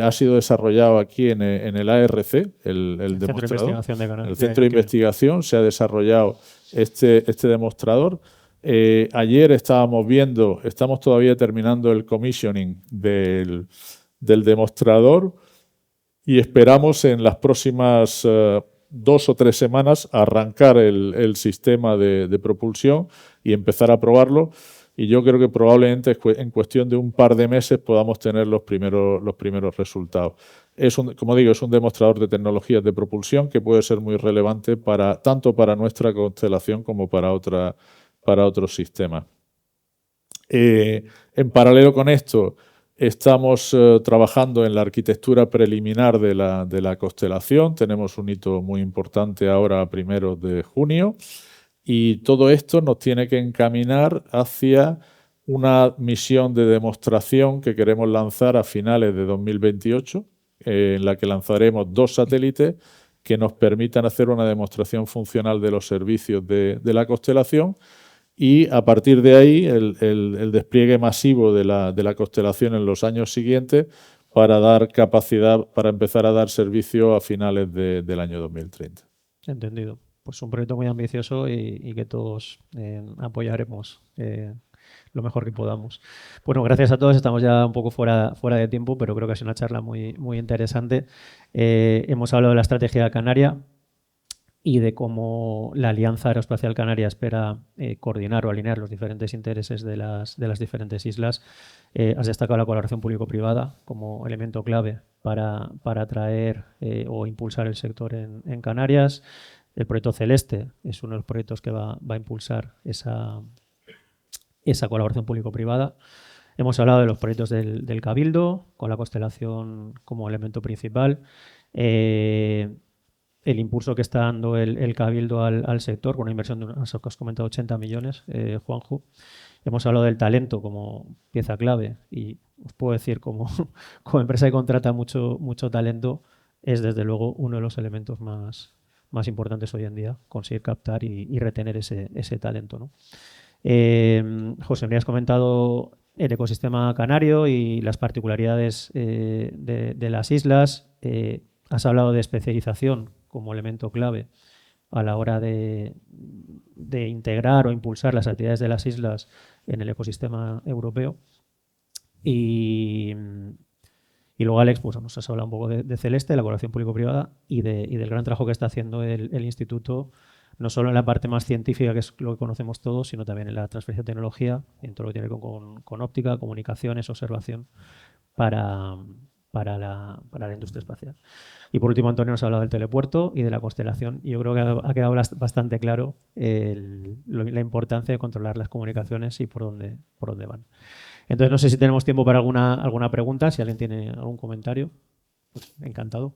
ha sido desarrollado aquí en el ARC, el demostrador. El Centro de Investigación se ha desarrollado este demostrador. Ayer estamos todavía terminando el commissioning del demostrador y esperamos en las próximas 2 o 3 semanas arrancar el sistema de propulsión y empezar a probarlo. Y yo creo que probablemente en cuestión de un par de meses podamos tener los primeros resultados. Como digo, es un demostrador de tecnologías de propulsión que puede ser muy relevante tanto para nuestra constelación como para otros sistemas. En paralelo con esto, estamos trabajando en la arquitectura preliminar de la constelación. Tenemos un hito muy importante ahora a 1 de junio. Y todo esto nos tiene que encaminar hacia una misión de demostración que queremos lanzar a finales de 2028, en la que lanzaremos 2 satélites que nos permitan hacer una demostración funcional de los servicios de la constelación y a partir de ahí el despliegue masivo de la constelación en los años siguientes para dar capacidad, para empezar a dar servicio a finales del año 2030. Entendido. Pues un proyecto muy ambicioso y que todos apoyaremos lo mejor que podamos. Bueno, gracias a todos. Estamos ya un poco fuera de tiempo, pero creo que ha sido una charla muy, muy interesante. Hemos hablado de la estrategia canaria y de cómo la Alianza Aeroespacial Canaria espera coordinar o alinear los diferentes intereses de las diferentes islas. Has destacado la colaboración público-privada como elemento clave para atraer o impulsar el sector en Canarias. El proyecto Celeste es uno de los proyectos que va a impulsar esa colaboración público-privada. Hemos hablado de los proyectos del Cabildo, con la constelación como elemento principal. El impulso que está dando el Cabildo al sector, con una inversión de unos, que has comentado, 80 millones, Juanjo. Hemos hablado del talento como pieza clave y os puedo decir como empresa que contrata mucho talento, es desde luego uno de los elementos más importantes hoy en día, conseguir captar y retener ese talento, ¿no? José, me has comentado el ecosistema canario y las particularidades de las islas. Has hablado de especialización como elemento clave a la hora de integrar o impulsar las actividades de las islas en el ecosistema europeo. Y luego, Alex, pues nos has hablado un poco de Celeste, de la colaboración público-privada y del gran trabajo que está haciendo el instituto, no solo en la parte más científica, que es lo que conocemos todos, sino también en la transferencia de tecnología, en todo lo que tiene con óptica, comunicaciones, observación para la industria espacial. Y por último, Antonio nos ha hablado del telepuerto y de la constelación. Y yo creo que ha quedado bastante claro la importancia de controlar las comunicaciones y por dónde van. Entonces, no sé si tenemos tiempo para alguna pregunta, si alguien tiene algún comentario. Pues, encantado.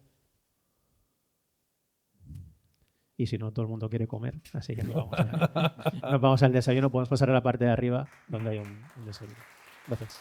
Y si no, todo el mundo quiere comer, así que nos vamos al desayuno. Podemos pasar a la parte de arriba, donde hay un desayuno. Gracias.